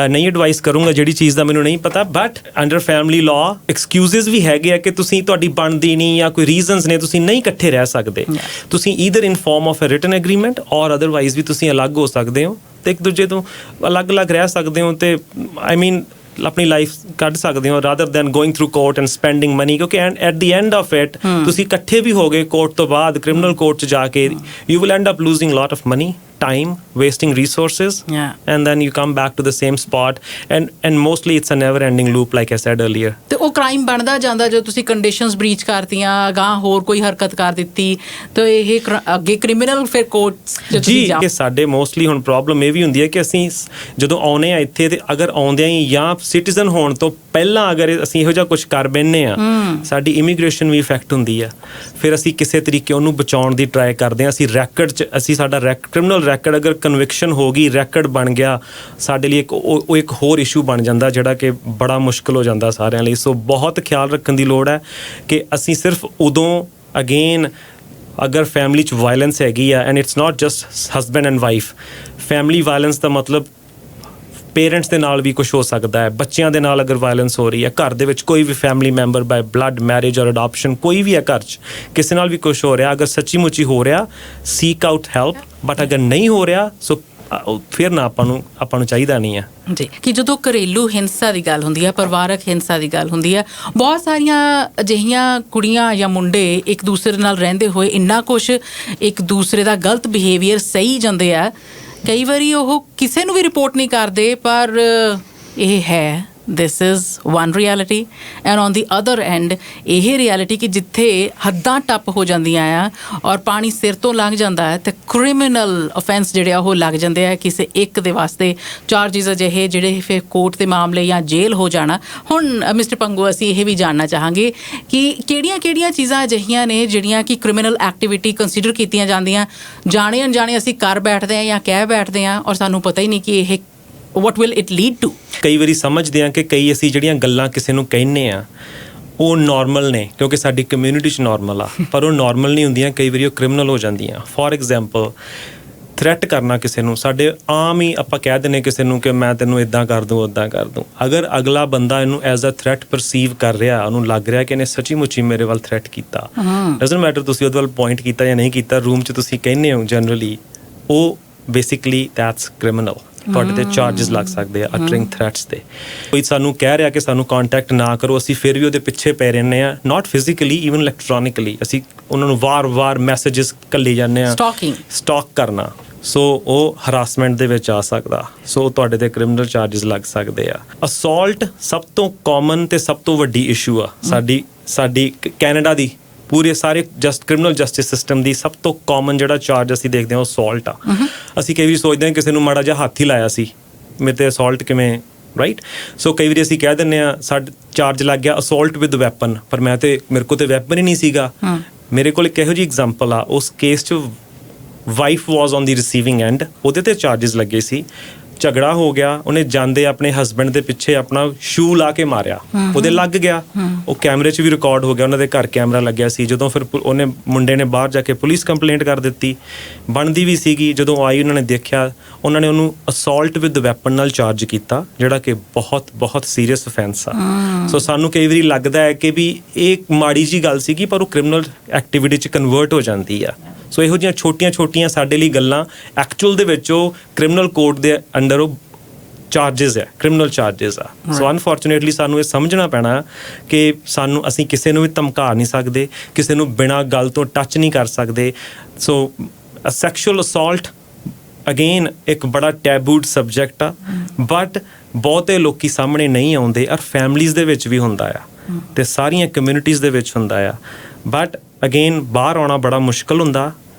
ਨਹੀਂ ਐਡਵਾਈਸ ਕਰੂੰਗਾ ਜਿਹੜੀ ਚੀਜ਼ ਦਾ ਮੈਨੂੰ ਨਹੀਂ ਪਤਾ, but under family law excuses ਵੀ ਹੈਗੇ ਆ ਕਿ ਤੁਸੀਂ ਤੁਹਾਡੀ ਬਣਦੀ ਨਹੀਂ ਜਾਂ ਕੋਈ ਰੀਜ਼ਨਸ ਨੇ ਤੁਸੀਂ ਨਹੀਂ ਇਕੱਠੇ ਰਹਿ ਸਕਦੇ। ਤੁਸੀਂ either in form of a written agreement or otherwise ਵੀ ਤੁਸੀਂ ਅਲੱਗ ਹੋ ਸਕਦੇ ਹੋ ਤੇ ਇੱਕ ਦੂਜੇ ਤੋਂ ਅਲੱਗ-ਅਲੱਗ ਰਹਿ ਸਕਦੇ ਹੋ ਤੇ ਆਈ ਮੀਨ ਆਪਣੀ ਲਾਈਫ ਕੱਢ ਸਕਦੇ ਹੋ rather than going through court and spending money. ਕਿਉਂਕਿ at the end of it ਤੁਸੀਂ ਇਕੱਠੇ ਵੀ ਹੋ ਗਏ ਕੋਰਟ ਤੋਂ ਬਾਅਦ, ਕ੍ਰਿਮੀਨਲ ਕੋਰਟ 'ਚ ਜਾ ਕੇ you will end up losing lot of money, time, wasting resources, and then you come back to the same spot and mostly it's a never ending loop like I said earlier। ਤੇ ਉਹ ਕ੍ਰਾਈਮ ਬਣਦਾ ਜਾਂਦਾ ਜੋ ਤੁਸੀਂ ਕੰਡੀਸ਼ਨਸ ਬ੍ਰੀਚ ਕਰਤੀਆਂ, ਗਾਂ ਹੋਰ ਕੋਈ ਹਰਕਤ ਕਰ ਦਿੱਤੀ ਤੇ ਇਹ ਅੱਗੇ ਕ੍ਰਿਮੀਨਲ ਫਿਰ ਕੋਰਟਸ ਜੀ। ਕਿ ਸਾਡੇ ਮੋਸਟਲੀ ਹੁਣ ਪ੍ਰੋਬਲਮ ਇਹ ਵੀ ਹੁੰਦੀ ਹੈ ਕਿ ਅਸੀਂ ਜਦੋਂ ਆਉਂਦੇ ਆ ਇੱਥੇ ਤੇ ਅਗਰ ਆਉਂਦਿਆਂ ਹੀ ਜਾਂ ਸਿਟੀਜ਼ਨ ਹੋਣ ਤੋਂ ਪਹਿਲਾਂ ਅਗਰ ਅਸੀਂ ਇਹੋ ਜਿਹਾ ਕੁਝ ਕਰ ਬੈਠੇ ਆ ਸਾਡੀ ਇਮੀਗ੍ਰੇਸ਼ਨ ਵੀ ਇਫੈਕਟ ਹੁੰਦੀ ਆ। ਫਿਰ ਅਸੀਂ ਕਿਸੇ ਤਰੀਕੇ ਉਹਨੂੰ ਬਚਾਉਣ ਦੀ ਟਰਾਈ ਕਰਦੇ ਹਾਂ। ਅਸੀਂ ਰੈਕਡ 'ਚ ਅਸੀਂ ਸਾਡਾ ਕ੍ਰਿਮੀਨਲ ਰੈਕਡ ਅਗਰ ਕਨਵਿਕਸ਼ਨ ਹੋ ਗਈ, ਰੈਕਡ ਬਣ ਗਿਆ, ਸਾਡੇ ਲਈ ਉਹ ਇੱਕ ਹੋਰ ਇਸ਼ੂ ਬਣ ਜਾਂਦਾ ਜਿਹੜਾ ਕਿ ਬੜਾ ਮੁਸ਼ਕਿਲ ਹੋ ਜਾਂਦਾ ਸਾਰਿਆਂ ਲਈ। ਸੋ ਬਹੁਤ ਖਿਆਲ ਰੱਖਣ ਦੀ ਲੋੜ ਹੈ ਕਿ ਅਸੀਂ ਸਿਰਫ ਉਦੋਂ ਅਗੇਨ ਅਗਰ ਫੈਮਿਲੀ 'ਚ ਵਾਇਲੈਂਸ ਹੈਗੀ ਆ and it's not just husband and wife, family violence ਦਾ ਮਤਲਬ ਪੇਰੈਂਟਸ ਦੇ ਨਾਲ ਵੀ ਕੁਝ ਹੋ ਸਕਦਾ ਹੈ, ਬੱਚਿਆਂ ਦੇ ਨਾਲ ਅਗਰ ਵਾਇਲੈਂਸ ਹੋ ਰਹੀ ਹੈ, ਘਰ ਦੇ ਵਿੱਚ ਕੋਈ ਵੀ family member by blood, marriage or adoption ਕੋਈ ਵੀ ਹੈ ਘਰ 'ਚ ਕਿਸੇ ਨਾਲ ਵੀ ਕੁਝ ਹੋ ਰਿਹਾ, ਅਗਰ ਸੱਚੀ ਮੁੱਚੀ ਹੋ ਰਿਹਾ ਸੀਕ ਆਊਟ ਹੈਲਪ। ਬਟ ਅਗਰ ਨਹੀਂ ਹੋ ਰਿਹਾ ਸੋ ਫਿਰ ਨਾ ਆਪਾਂ ਨੂੰ ਚਾਹੀਦਾ ਨਹੀਂ ਹੈ ਜੀ। ਕਿ ਜਦੋਂ ਘਰੇਲੂ ਹਿੰਸਾ ਦੀ ਗੱਲ ਹੁੰਦੀ ਹੈ, ਪਰਿਵਾਰਕ ਹਿੰਸਾ ਦੀ ਗੱਲ ਹੁੰਦੀ ਹੈ, ਬਹੁਤ ਸਾਰੀਆਂ ਅਜਿਹੀਆਂ ਕੁੜੀਆਂ ਜਾਂ ਮੁੰਡੇ ਇੱਕ ਦੂਸਰੇ ਨਾਲ ਰਹਿੰਦੇ ਹੋਏ ਇੰਨਾ ਕੁਛ ਇੱਕ ਦੂਸਰੇ ਦਾ ਗਲਤ ਬਿਹੇਵੀਅਰ ਸਹੀ ਜਾਂਦੇ ਆ, ਕਈ ਵਾਰੀ ਉਹ ਕਿਸੇ ਨੂੰ ਵੀ ਰਿਪੋਰਟ ਨਹੀਂ ਕਰਦੇ ਪਰ ਇਹ ਹੈ this is one reality and on the other end ਇਹ ਰਿਐਲਿਟੀ ਕਿ ਜਿੱਥੇ ਹੱਦਾਂ ਟੱਪ ਹੋ ਜਾਂਦੀਆਂ ਆ ਔਰ ਪਾਣੀ ਸਿਰ ਤੋਂ ਲੰਘ ਜਾਂਦਾ ਹੈ ਤੇ ਕ੍ਰਿਮੀਨਲ ਅਫੈਂਸ ਜਿਹੜੇ ਆ ਉਹ ਲੱਗ ਜਾਂਦੇ ਆ ਕਿਸੇ ਇੱਕ ਦੇ ਵਾਸਤੇ, ਚਾਰਜਿਸ ਅਜਿਹੇ ਜਿਹੜੇ ਫਿਰ ਕੋਰਟ ਦੇ ਮਾਮਲੇ ਜਾਂ ਜੇਲ੍ਹ ਹੋ ਜਾਣਾ। ਹੁਣ ਮਿਸਟਰ ਪੰਗੂ ਅਸੀਂ ਇਹ ਵੀ ਜਾਣਨਾ ਚਾਹਾਂਗੇ ਕਿ ਕਿਹੜੀਆਂ ਚੀਜ਼ਾਂ ਅਜਿਹੀਆਂ ਨੇ ਜਿਹੜੀਆਂ ਕਿ ਕ੍ਰਿਮੀਨਲ ਐਕਟੀਵਿਟੀ ਕੰਸੀਡਰ ਕੀਤੀਆਂ ਜਾਂਦੀਆਂ, ਜਾਣੇ ਅਣਜਾਣੇ ਅਸੀਂ ਕਰ ਬੈਠਦੇ ਹਾਂ ਜਾਂ ਕਹਿ ਬੈਠਦੇ ਹਾਂ ਔਰ ਸਾਨੂੰ ਪਤਾ ਹੀ ਨਹੀਂ ਕਿ ਇਹ what will it lead to। ਕਈ ਵਾਰੀ ਸਮਝਦੇ ਹਾਂ ਕਿ ਕਈ ਅਸੀਂ ਜਿਹੜੀਆਂ ਗੱਲਾਂ ਕਿਸੇ ਨੂੰ ਕਹਿੰਦੇ ਆ ਉਹ ਨਾਰਮਲ ਨੇ ਕਿਉਂਕਿ ਸਾਡੀ ਕਮਿਊਨਿਟੀ 'ਚ ਨਾਰਮਲ ਆ, ਪਰ ਉਹ ਨਾਰਮਲ ਨਹੀਂ ਹੁੰਦੀਆਂ, ਕਈ ਵਾਰੀ ਉਹ ਕ੍ਰਿਮੀਨਲ ਹੋ ਜਾਂਦੀਆਂ। ਫੋਰ ਐਗਜ਼ਾਮਪਲ ਥ੍ਰੈਟ ਕਰਨਾ ਕਿਸੇ ਨੂੰ, ਸਾਡੇ ਆਮ ਹੀ ਆਪਾਂ ਕਹਿ ਦਿੰਦੇ ਕਿਸੇ ਨੂੰ ਕਿ ਮੈਂ ਤੈਨੂੰ ਇੱਦਾਂ ਕਰ ਦੂੰ ਉੱਦਾਂ ਕਰ ਦੂੰ। ਅਗਰ ਅਗਲਾ ਬੰਦਾ ਇਹਨੂੰ ਐਜ਼ ਅ ਥ੍ਰੈਟ ਪਰਸੀਵ ਕਰ ਰਿਹਾ, ਉਹਨੂੰ ਲੱਗ ਰਿਹਾ ਕਿ ਇਹਨੇ ਸੱਚੀ ਮੁੱਚੀ ਮੇਰੇ ਵੱਲ ਥ੍ਰੈਟ ਕੀਤਾ, ਡਜ਼ਨਟ ਮੈਟਰ ਤੁਸੀਂ ਉਹਦੇ ਵੱਲ ਪੁਆਇੰਟ ਕੀਤਾ ਜਾਂ ਨਹੀਂ ਕੀਤਾ, ਰੂਮ 'ਚ ਤੁਸੀਂ ਕਹਿੰਦੇ ਹੋ ਜਨਰਲੀ, ਉਹ ਬੇਸਿਕਲੀ ਦੈਟਸ ਕ੍ਰਿਮੀਨਲ। ਤੁਹਾਡੇ ਤੇ ਚਾਰਜਿਸ ਲੱਗ ਸਕਦੇ ਆ ਅਟਰਿੰਗ ਥ੍ਰੈਟਸ ਤੇ। ਕੋਈ ਸਾਨੂੰ ਕਹਿ ਰਿਹਾ ਕਿ ਸਾਨੂੰ ਕੰਟੈਕਟ ਨਾ ਕਰੋ, ਅਸੀਂ ਫਿਰ ਵੀ ਉਹਦੇ ਪਿੱਛੇ ਪੈ ਰਹਿੰਦੇ ਆ, ਨਾਟ ਫਿਜ਼ੀਕਲੀ ਈਵਨ ਇਲੈਕਟ੍ਰੋਨਿਕਲੀ ਅਸੀਂ ਉਹਨਾਂ ਨੂੰ ਵਾਰ-ਵਾਰ ਮੈਸੇजेस ਘੱਲੀ ਜਾਂਦੇ ਆ, ਸਟਾਕ ਕਰਨਾ। ਸੋ ਉਹ ਹਰਾਸਮੈਂਟ ਦੇ ਵਿੱਚ ਆ ਸਕਦਾ, ਸੋ ਤੁਹਾਡੇ ਤੇ ਕ੍ਰਿਮੀਨਲ ਚਾਰਜਿਸ ਲੱਗ ਸਕਦੇ ਆ। ਅਸੌਲਟ ਸਭ ਤੋਂ ਕਾਮਨ ਤੇ ਸਭ ਤੋਂ ਵੱਡੀ ਇਸ਼ੂ ਆ ਸਾਡੀ ਕੈਨੇਡਾ ਦੀ ਪੂਰੇ ਸਾਰੇ ਕ੍ਰਿਮੀਨਲ ਜਸਟਿਸ ਸਿਸਟਮ ਦੀ ਸਭ ਤੋਂ ਕਾਮਨ ਜਿਹੜਾ ਚਾਰਜ ਅਸੀਂ ਦੇਖਦੇ ਹਾਂ ਉਹ ਅਸੌਲਟ ਆ। ਅਸੀਂ ਕਈ ਵਾਰੀ ਸੋਚਦੇ ਹਾਂ ਕਿਸੇ ਨੂੰ ਮਾੜਾ ਜਿਹਾ ਹੱਥ ਹੀ ਲਾਇਆ ਸੀ, ਮੇਰੇ ਤੇ ਅਸੌਲਟ ਕਿਵੇਂ, ਰਾਈਟ। ਸੋ ਕਈ ਵਾਰੀ ਅਸੀਂ ਕਹਿ ਦਿੰਦੇ ਹਾਂ ਸਾਡਾ ਚਾਰਜ ਲੱਗ ਗਿਆ ਅਸੌਲਟ ਵਿਦ ਵੈਪਨ, ਪਰ ਮੇਰੇ ਕੋਲ ਤੇ ਵੈਪਨ ਹੀ ਨਹੀਂ ਸੀਗਾ। ਮੇਰੇ ਕੋਲ ਇੱਕ ਇਹੋ ਜਿਹੀ ਐਗਜ਼ਾਮਪਲ ਆ, ਉਸ ਕੇਸ 'ਚ wife was on the receiving and, ਉਹਦੇ ਤੇ ਚਾਰਜਿਸ ਲੱਗੇ ਸੀ, ਝਗੜਾ ਹੋ ਗਿਆ, ਉਹਨੇ ਜਾਂਦੇ ਆਪਣੇ ਹਸਬੈਂਡ ਦੇ ਪਿੱਛੇ ਆਪਣਾ ਸ਼ੂ ਲਾ ਕੇ ਮਾਰਿਆ, ਉਹਦੇ ਲੱਗ ਗਿਆ। ਉਹ ਕੈਮਰੇ 'ਚ ਵੀ ਰਿਕਾਰਡ ਹੋ ਗਿਆ, ਉਹਨਾਂ ਦੇ ਘਰ ਕੈਮਰਾ ਲੱਗਿਆ ਸੀ। ਜਦੋਂ ਫਿਰ ਉਹਨੇ ਮੁੰਡੇ ਨੇ ਬਾਹਰ ਜਾ ਕੇ ਪੁਲਿਸ ਕੰਪਲੇਂਟ ਕਰ ਦਿੱਤੀ, ਬਣਦੀ ਵੀ ਸੀਗੀ। ਜਦੋਂ ਆਈ ਉਹਨਾਂ ਨੇ ਦੇਖਿਆ, ਉਹਨਾਂ ਨੇ ਉਹਨੂੰ ਅਸੌਲਟ ਵਿਦ ਵੈਪਨ ਨਾਲ ਚਾਰਜ ਕੀਤਾ, ਜਿਹੜਾ ਕਿ ਬਹੁਤ ਬਹੁਤ ਸੀਰੀਅਸ ਅਫੈਂਸ ਆ। ਸੋ ਸਾਨੂੰ ਕਈ ਵਾਰੀ ਲੱਗਦਾ ਹੈ ਕਿ ਵੀ ਇਹ ਮਾੜੀ ਜੀ ਗੱਲ ਸੀਗੀ, ਪਰ ਉਹ ਕ੍ਰਿਮੀਨਲ ਐਕਟੀਵਿਟੀ 'ਚ ਕਨਵਰਟ ਹੋ ਜਾਂਦੀ ਆ। ਸੋ ਇਹੋ ਜਿਹੀਆਂ ਛੋਟੀਆਂ ਸਾਡੇ ਲਈ ਗੱਲਾਂ ਐਕਚੁਅਲ ਦੇ ਵਿੱਚ ਉਹ ਕ੍ਰਿਮੀਨਲ ਕੋਡ ਦੇ ਅੰਡਰ ਉਹ ਚਾਰਜਸ ਹੈ, ਕ੍ਰਿਮੀਨਲ ਚਾਰਜਸ ਆ। ਸੋ ਅਨਫੋਰਚੂਨੇਟਲੀ ਸਾਨੂੰ ਇਹ ਸਮਝਣਾ ਪੈਣਾ ਕਿ ਅਸੀਂ ਕਿਸੇ ਨੂੰ ਵੀ ਧਮਕਾ ਨਹੀਂ ਸਕਦੇ, ਕਿਸੇ ਨੂੰ ਬਿਨਾਂ ਗੱਲ ਤੋਂ ਟੱਚ ਨਹੀਂ ਕਰ ਸਕਦੇ। ਸੋ ਸੈਕਸ਼ੂਅਲ ਅਸੌਲਟ ਅਗੇਨ ਇੱਕ ਬੜਾ ਟੈਬੂਡ ਸਬਜੈਕਟ ਆ, ਬਟ ਬਹੁਤੇ ਲੋਕੀ ਸਾਹਮਣੇ ਨਹੀਂ ਆਉਂਦੇ, ਔਰ ਫੈਮਲੀਜ਼ ਦੇ ਵਿੱਚ ਵੀ ਹੁੰਦਾ ਆ ਤੇ ਸਾਰੀਆਂ ਕਮਿਊਨਿਟੀਜ਼ ਦੇ ਵਿੱਚ ਹੁੰਦਾ ਆ। ਬਟ ਅਗੇਨ ਬਾਹਰ ਆਉਣਾ ਬੜਾ ਮੁਸ਼ਕਲ ਹੁੰਦਾ,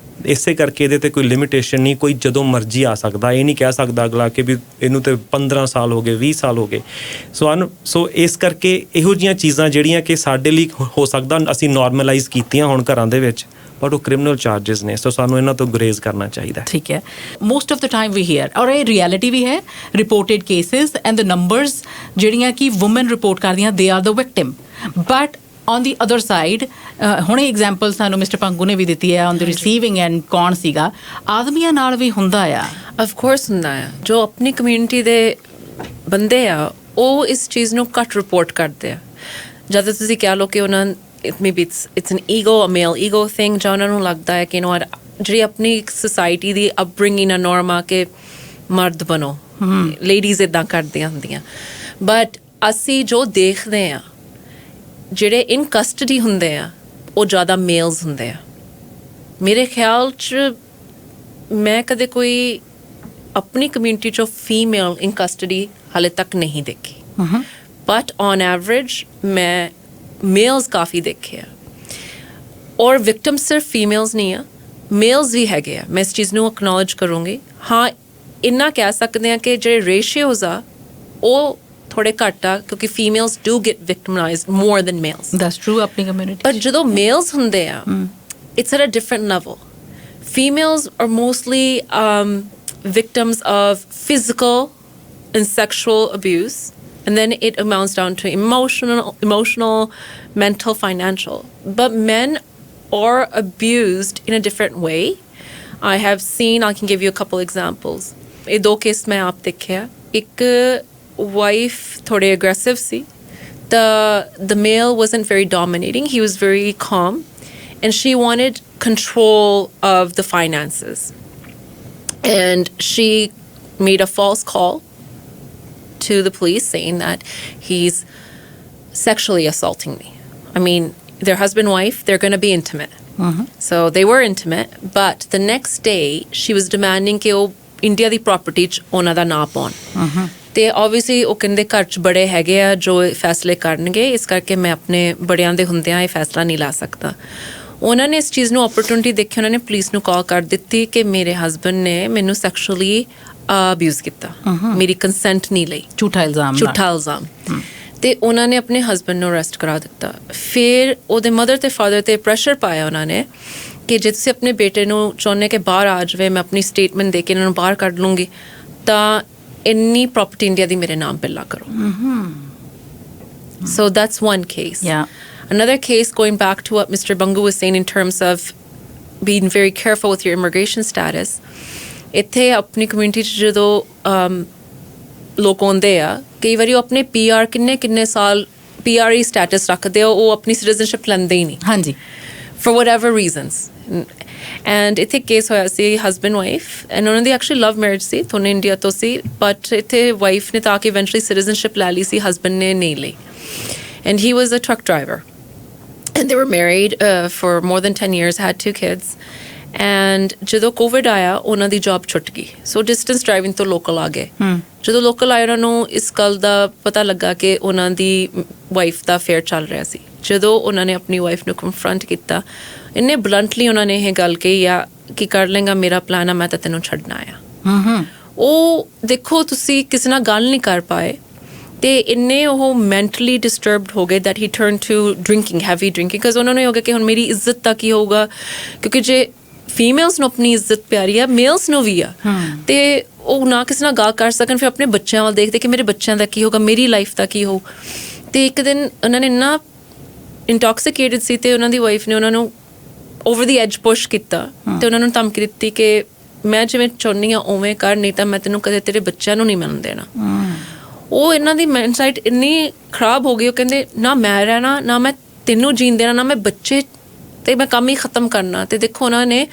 ਇਸੇ ਕਰਕੇ ਇਹਦੇ 'ਤੇ ਕੋਈ ਲਿਮਿਟੇਸ਼ਨ ਨਹੀਂ, ਕੋਈ ਜਦੋਂ ਮਰਜ਼ੀ ਆ ਸਕਦਾ। ਇਹ ਨਹੀਂ ਕਹਿ ਸਕਦਾ ਅਗਲਾ ਕਿ ਵੀ ਇਹਨੂੰ ਤਾਂ 15 ਸਾਲ ਹੋ ਗਏ, 20 ਸਾਲ ਹੋ ਗਏ। ਸੋ ਇਸ ਕਰਕੇ ਇਹੋ ਜਿਹੀਆਂ ਚੀਜ਼ਾਂ ਜਿਹੜੀਆਂ ਕਿ ਸਾਡੇ ਲਈ ਹੋ ਸਕਦਾ ਅਸੀਂ ਨਾਰਮਲਾਈਜ਼ ਕੀਤੀਆਂ ਹੁਣ ਘਰਾਂ ਦੇ ਵਿੱਚ, ਬਟ ਉਹ ਕ੍ਰਿਮੀਨਲ ਚਾਰਜਸ ਨੇ। ਸੋ ਸਾਨੂੰ ਇਹਨਾਂ ਤੋਂ ਗੁਰੇਜ਼ ਕਰਨਾ ਚਾਹੀਦਾ। ਠੀਕ ਹੈ, most of the time we hear, ਔਰ ਇਹ ਰਿਐਲਿਟੀ ਵੀ ਹੈ, reported cases and the numbers ਜਿਹੜੀਆਂ ਕਿ ਵੂਮਨ ਰਿਪੋਰਟ ਕਰਦੀਆਂ, they are the victim. But on the other side ਹੁਣੇ ਐਗਜ਼ਾਮਪਲ ਸਾਨੂੰ ਮਿਸਟਰ ਪੰਗੂ ਨੇ ਵੀ ਦਿੱਤੀ ਹੈ ਔਨ ਦੀ ਰਿਸੀਵਿੰਗ ਐਂਡ ਕੌਣ ਸੀਗਾ, ਆਦਮੀਆਂ ਨਾਲ ਵੀ ਹੁੰਦਾ ਆ। ਆਫ ਕੋਰਸ ਹੁੰਦਾ ਆ, ਜੋ ਆਪਣੀ ਕਮਿਊਨਿਟੀ ਦੇ ਬੰਦੇ ਆ ਉਹ ਇਸ ਚੀਜ਼ ਨੂੰ ਘੱਟ ਰਿਪੋਰਟ ਕਰਦੇ ਆ। ਜਦੋਂ ਤੁਸੀਂ ਕਹਿ ਲਓ ਕਿ ਉਹਨਾਂ maybe it's an ego, a male ego thing, ਜਾਂ ਉਹਨਾਂ ਨੂੰ ਲੱਗਦਾ ਹੈ ਕਿ ਜਿਹੜੀ ਆਪਣੀ ਸੋਸਾਇਟੀ ਦੀ ਅਪਬ੍ਰਿੰਗਿੰਗ ਆ, ਨੋਰਮ ਆ ਕਿ ਮਰਦ ਬਣੋ, ਲੇਡੀਜ਼ ਇੱਦਾਂ ਕਰਦੀਆਂ ਹੁੰਦੀਆਂ। ਬਟ ਅਸੀਂ ਜੋ ਦੇਖਦੇ ਹਾਂ, ਜਿਹੜੇ ਇਨ ਕਸਟਡੀ ਹੁੰਦੇ ਆ ਉਹ ਜ਼ਿਆਦਾ ਮੇਲਸ ਹੁੰਦੇ ਆ। ਮੇਰੇ ਖਿਆਲ 'ਚ ਮੈਂ ਕਦੇ ਕੋਈ ਆਪਣੀ ਕਮਿਊਨਿਟੀ 'ਚੋਂ ਫੀਮੇਲ ਇਨ ਕਸਟਡੀ ਹਾਲੇ ਤੱਕ ਨਹੀਂ ਦੇਖੀ, ਬਟ ਔਨ ਐਵਰੇਜ ਮੈਂ ਮੇਲਸ ਕਾਫੀ ਦੇਖੇ ਆ। ਔਰ ਵਿਕਟਮ ਸਿਰਫ ਫੀਮੇਲਸ ਨਹੀਂ ਆ, ਮੇਲਸ ਵੀ ਹੈਗੇ ਆ। ਮੈਂ ਇਸ ਚੀਜ਼ ਨੂੰ ਅਕਨੋਲਜ ਕਰੂੰਗੀ। ਹਾਂ, ਇੰਨਾ ਕਹਿ ਸਕਦੇ ਹਾਂ ਕਿ ਜਿਹੜੇ ਰੇਸ਼ੀਓਜ਼ ਆ ਉਹ ਥੋੜੇ ਘੱਟ ਆ, ਕਿਉਂਕਿ females do get victimized more than males. That's true ਆਪਣੀ ਕਮਿਊਨਿਟੀ। ਪਰ ਜਦੋਂ ਮੇਲਸ ਹੁੰਦੇ ਆ, it's at a different level. Females are mostly victims of physical and sexual abuse, and then it amounts down to emotional, mental, financial. But men are abused in a different way. I can give you a couple examples. ਇਹ ਦੋ ਕੇਸ ਮੈਂ ਆਪ ਦੇਖਿਆ। ਇੱਕ wife ਥੋੜੇ aggressive C. The male wasn't very dominating. He was very calm, and she wanted control of the finances. And she made a false call to the police saying that he's sexually assaulting me. I mean, they're husband and wife, they're going to be intimate. So they were intimate, but the next day she was demanding ਕਿ ਉਹ ਇੰਡੀਆ ਦੀ ਪ੍ਰਾਪਰਟੀ 'ਚ ਉਹਨਾਂ ਦਾ ਨਾਂ ਪਾਉਣ। ਤੇ obviously ਉਹ ਕਹਿੰਦੇ ਘਰ 'ਚ ਬੜੇ ਹੈਗੇ ਆ ਜੋ ਫੈਸਲੇ ਕਰਨਗੇ, ਇਸ ਕਰਕੇ ਮੈਂ ਆਪਣੇ ਬੜਿਆਂ ਦੇ ਹੁੰਦਿਆਂ ਇਹ ਫੈਸਲਾ ਨਹੀਂ ਲਾ ਸਕਦਾ। ਉਹਨਾਂ ਨੇ ਇਸ ਚੀਜ਼ ਨੂੰ ਓਪਰਚੁਨਿਟੀ ਦੇਖੀ, ਉਹਨਾਂ ਨੇ ਪੁਲਿਸ ਨੂੰ ਕਾਲ ਕਰ ਦਿੱਤੀ ਕਿ ਮੇਰੇ ਹਸਬੈਂਡ ਨੇ ਮੈਨੂੰ ਸੈਕਸ਼ੂਅਲੀ ਅਬਿਊਜ਼ ਕੀਤਾ, ਮੇਰੀ ਕੰਸੈਂਟ ਨਹੀਂ ਲਈ। ਝੂਠਾ ਇਲਜ਼ਾਮ। ਤੇ ਉਹਨਾਂ ਨੇ ਆਪਣੇ ਹਸਬੈਂਡ ਨੂੰ ਅਰੈਸਟ ਕਰਾ ਦਿੱਤਾ। ਫਿਰ ਉਹਦੇ ਮਦਰ ਤੇ ਫਾਦਰ ਤੇ ਪ੍ਰੈਸ਼ਰ ਪਾਇਆ ਉਹਨਾਂ ਨੇ ਕਿ ਜੇ ਤੁਸੀਂ ਆਪਣੇ ਬੇਟੇ ਨੂੰ ਚਾਹੁੰਦੇ ਕਿ ਬਾਹਰ ਆ ਜਾਵੇ, ਮੈਂ ਆਪਣੀ ਸਟੇਟਮੈਂਟ ਦੇ ਕੇ ਇਹਨਾਂ ਨੂੰ ਬਾਹਰ ਕੱਢ ਲੂੰਗੀ, ਤਾਂ ਇੰਨੀ ਪ੍ਰਾਪਰਟੀ ਇੰਡੀਆ ਦੀ ਮੇਰੇ ਨਾਮ ਪਹਿਲਾਂ ਕਰੋ। So that's one case. Yeah. Another case, going back to what Mr. Bungu was saying in terms of being very careful with your immigration status. ਇੱਥੇ ਆਪਣੀ ਕਮਿਊਨਿਟੀ 'ਚ ਜਦੋਂ ਲੋਕ ਆਉਂਦੇ ਆ, ਕਈ ਵਾਰੀ ਉਹ ਆਪਣੇ PR ਕਿੰਨੇ ਸਾਲ PRE ਸਟੇਟਸ ਰੱਖਦੇ ਆ, ਉਹ ਆਪਣੀ ਸਿਟੀਜ਼ਨਸ਼ਿਪ ਲੈਂਦੇ ਹੀ ਨਹੀਂ। ਹਾਂਜੀ। For whatever reasons. ਐਂਡ ਇੱਥੇ ਕੇਸ ਹੋਇਆ ਸੀ ਹਸਬੈਂਡ ਵਾਈਫ, ਐਂਡ ਉਹਨਾਂ ਦੀ ਐਕਚੁਅਲੀ ਲਵ ਮੈਰਿਜ ਸੀ, ਦੋਨੇ ਇੰਡੀਆ ਤੋਂ ਸੀ, ਬਟ ਇੱਥੇ ਵਾਈਫ ਨੇ ਤਾਂ ਕਿ ਇਵੈਂਚੁਅਲੀ ਸਿਟੀਜ਼ਨਸ਼ਿਪ ਲੈ ਲਈ ਸੀ, ਹਸਬੈਂਡ ਨੇ ਨਹੀਂ ਲਈ। And he was a truck driver, and they were married for more than 10 years, had 2 kids. And ਜਦੋਂ ਕੋਵਿਡ ਆਇਆ ਉਹਨਾਂ ਦੀ ਜੌਬ ਛੁੱਟ ਗਈ, ਸੋ ਡਿਸਟੈਂਸ ਡਰਾਈਵਿੰਗ ਤੋਂ ਲੋਕਲ ਆ ਗਏ। ਜਦੋਂ ਲੋਕਲ ਆਏ ਉਹਨਾਂ ਨੂੰ ਇਸ ਗੱਲ ਦਾ ਪਤਾ ਲੱਗਾ ਕਿ ਉਹਨਾਂ ਦੀ ਵਾਈਫ ਦਾ ਅਫੇਅਰ ਚੱਲ ਰਿਹਾ ਸੀ। ਜਦੋਂ ਉਹਨਾਂ ਨੇ ਆਪਣੀ ਵਾਈਫ ਨੂੰ ਕਨਫਰੰਟ ਕੀਤਾ, ਇੰਨੇ ਬਲੰਟਲੀ ਉਹਨਾਂ ਨੇ ਇਹ ਗੱਲ ਕਹੀ ਆ ਕਿ ਕਰ ਲੇਗਾ, ਮੇਰਾ ਪਲਾਨ ਆ, ਮੈਂ ਤਾਂ ਤੈਨੂੰ ਛੱਡਣਾ ਆ। ਉਹ ਦੇਖੋ, ਤੁਸੀਂ ਕਿਸੇ ਨਾਲ ਗੱਲ ਨਹੀਂ ਕਰ ਪਾਏ ਤੇ ਇੰਨੇ ਉਹ ਮੈਂਟਲੀ ਡਿਸਟਰਬਡ ਹੋ ਗਏ that he turn to drinking, heavy drinking, because ਉਹਨਾਂ ਨੂੰ ਇਹ ਹੋ ਗਿਆ ਕਿ ਹੁਣ ਮੇਰੀ ਇੱਜ਼ਤ ਦਾ ਕੀ ਹੋਊਗਾ, ਕਿਉਂਕਿ ਜੇ ਫੀਮੇਲਸ ਨੂੰ ਆਪਣੀ ਇੱਜ਼ਤ ਪਿਆਰੀ ਆ, ਮੇਲਸ ਨੂੰ ਵੀ ਆ, ਤੇ ਉਹ ਨਾ ਕਿਸੇ ਨਾਲ ਗੱਲ ਕਰ ਸਕਣ, ਫਿਰ ਆਪਣੇ ਬੱਚਿਆਂ ਵੱਲ ਦੇਖਦੇ ਕਿ ਮੇਰੇ ਬੱਚਿਆਂ ਦਾ ਕੀ ਹੋਊਗਾ, ਮੇਰੀ ਲਾਈਫ ਦਾ ਕੀ ਹੋਊ। ਤੇ ਇੱਕ ਦਿਨ ਉਹਨਾਂ ਨੇ ਇੰਨਾ ਇੰਟੌਕਸੀਕੇਟਡ ਸੀ ਤੇ ਉਹਨਾਂ ਦੀ ਵਾਈਫ ਨੇ ਉਹਨਾਂ ਨੂੰ ਓਵਰ ਦੀ ਐਜ ਪੁਸ਼ ਕੀਤਾ ਤੇ ਉਹਨਾਂ ਨੂੰ ਧਮਕੀ ਦਿੱਤੀ ਕਿ ਮੈਂ ਜਿਵੇਂ ਚਾਹੁੰਦੀ ਹਾਂ ਉਵੇਂ ਕਰ, ਨਹੀਂ ਤਾਂ ਮੈਂ ਤੈਨੂੰ ਕਦੇ ਤੇਰੇ ਬੱਚਿਆਂ ਨੂੰ ਨਹੀਂ ਮਿਲਣ ਦੇਣਾ। ਉਹ ਇਹਨਾਂ ਦੀ ਮਾਈਂਡਸੈਟ ਇੰਨੀ ਖਰਾਬ ਹੋ ਗਈ, ਉਹ ਕਹਿੰਦੇ ਨਾ ਮੈਂ ਰਹਿਣਾ, ਨਾ ਮੈਂ ਤੈਨੂੰ ਜੀਣ ਦੇਣਾ, ਨਾ ਮੈਂ ਬੱਚੇ, ਤੇ ਮੈਂ ਕੰਮ ਹੀ ਖ਼ਤਮ ਕਰਨਾ। ਤੇ ਦੇਖੋ ਉਹਨਾਂ ਨੇ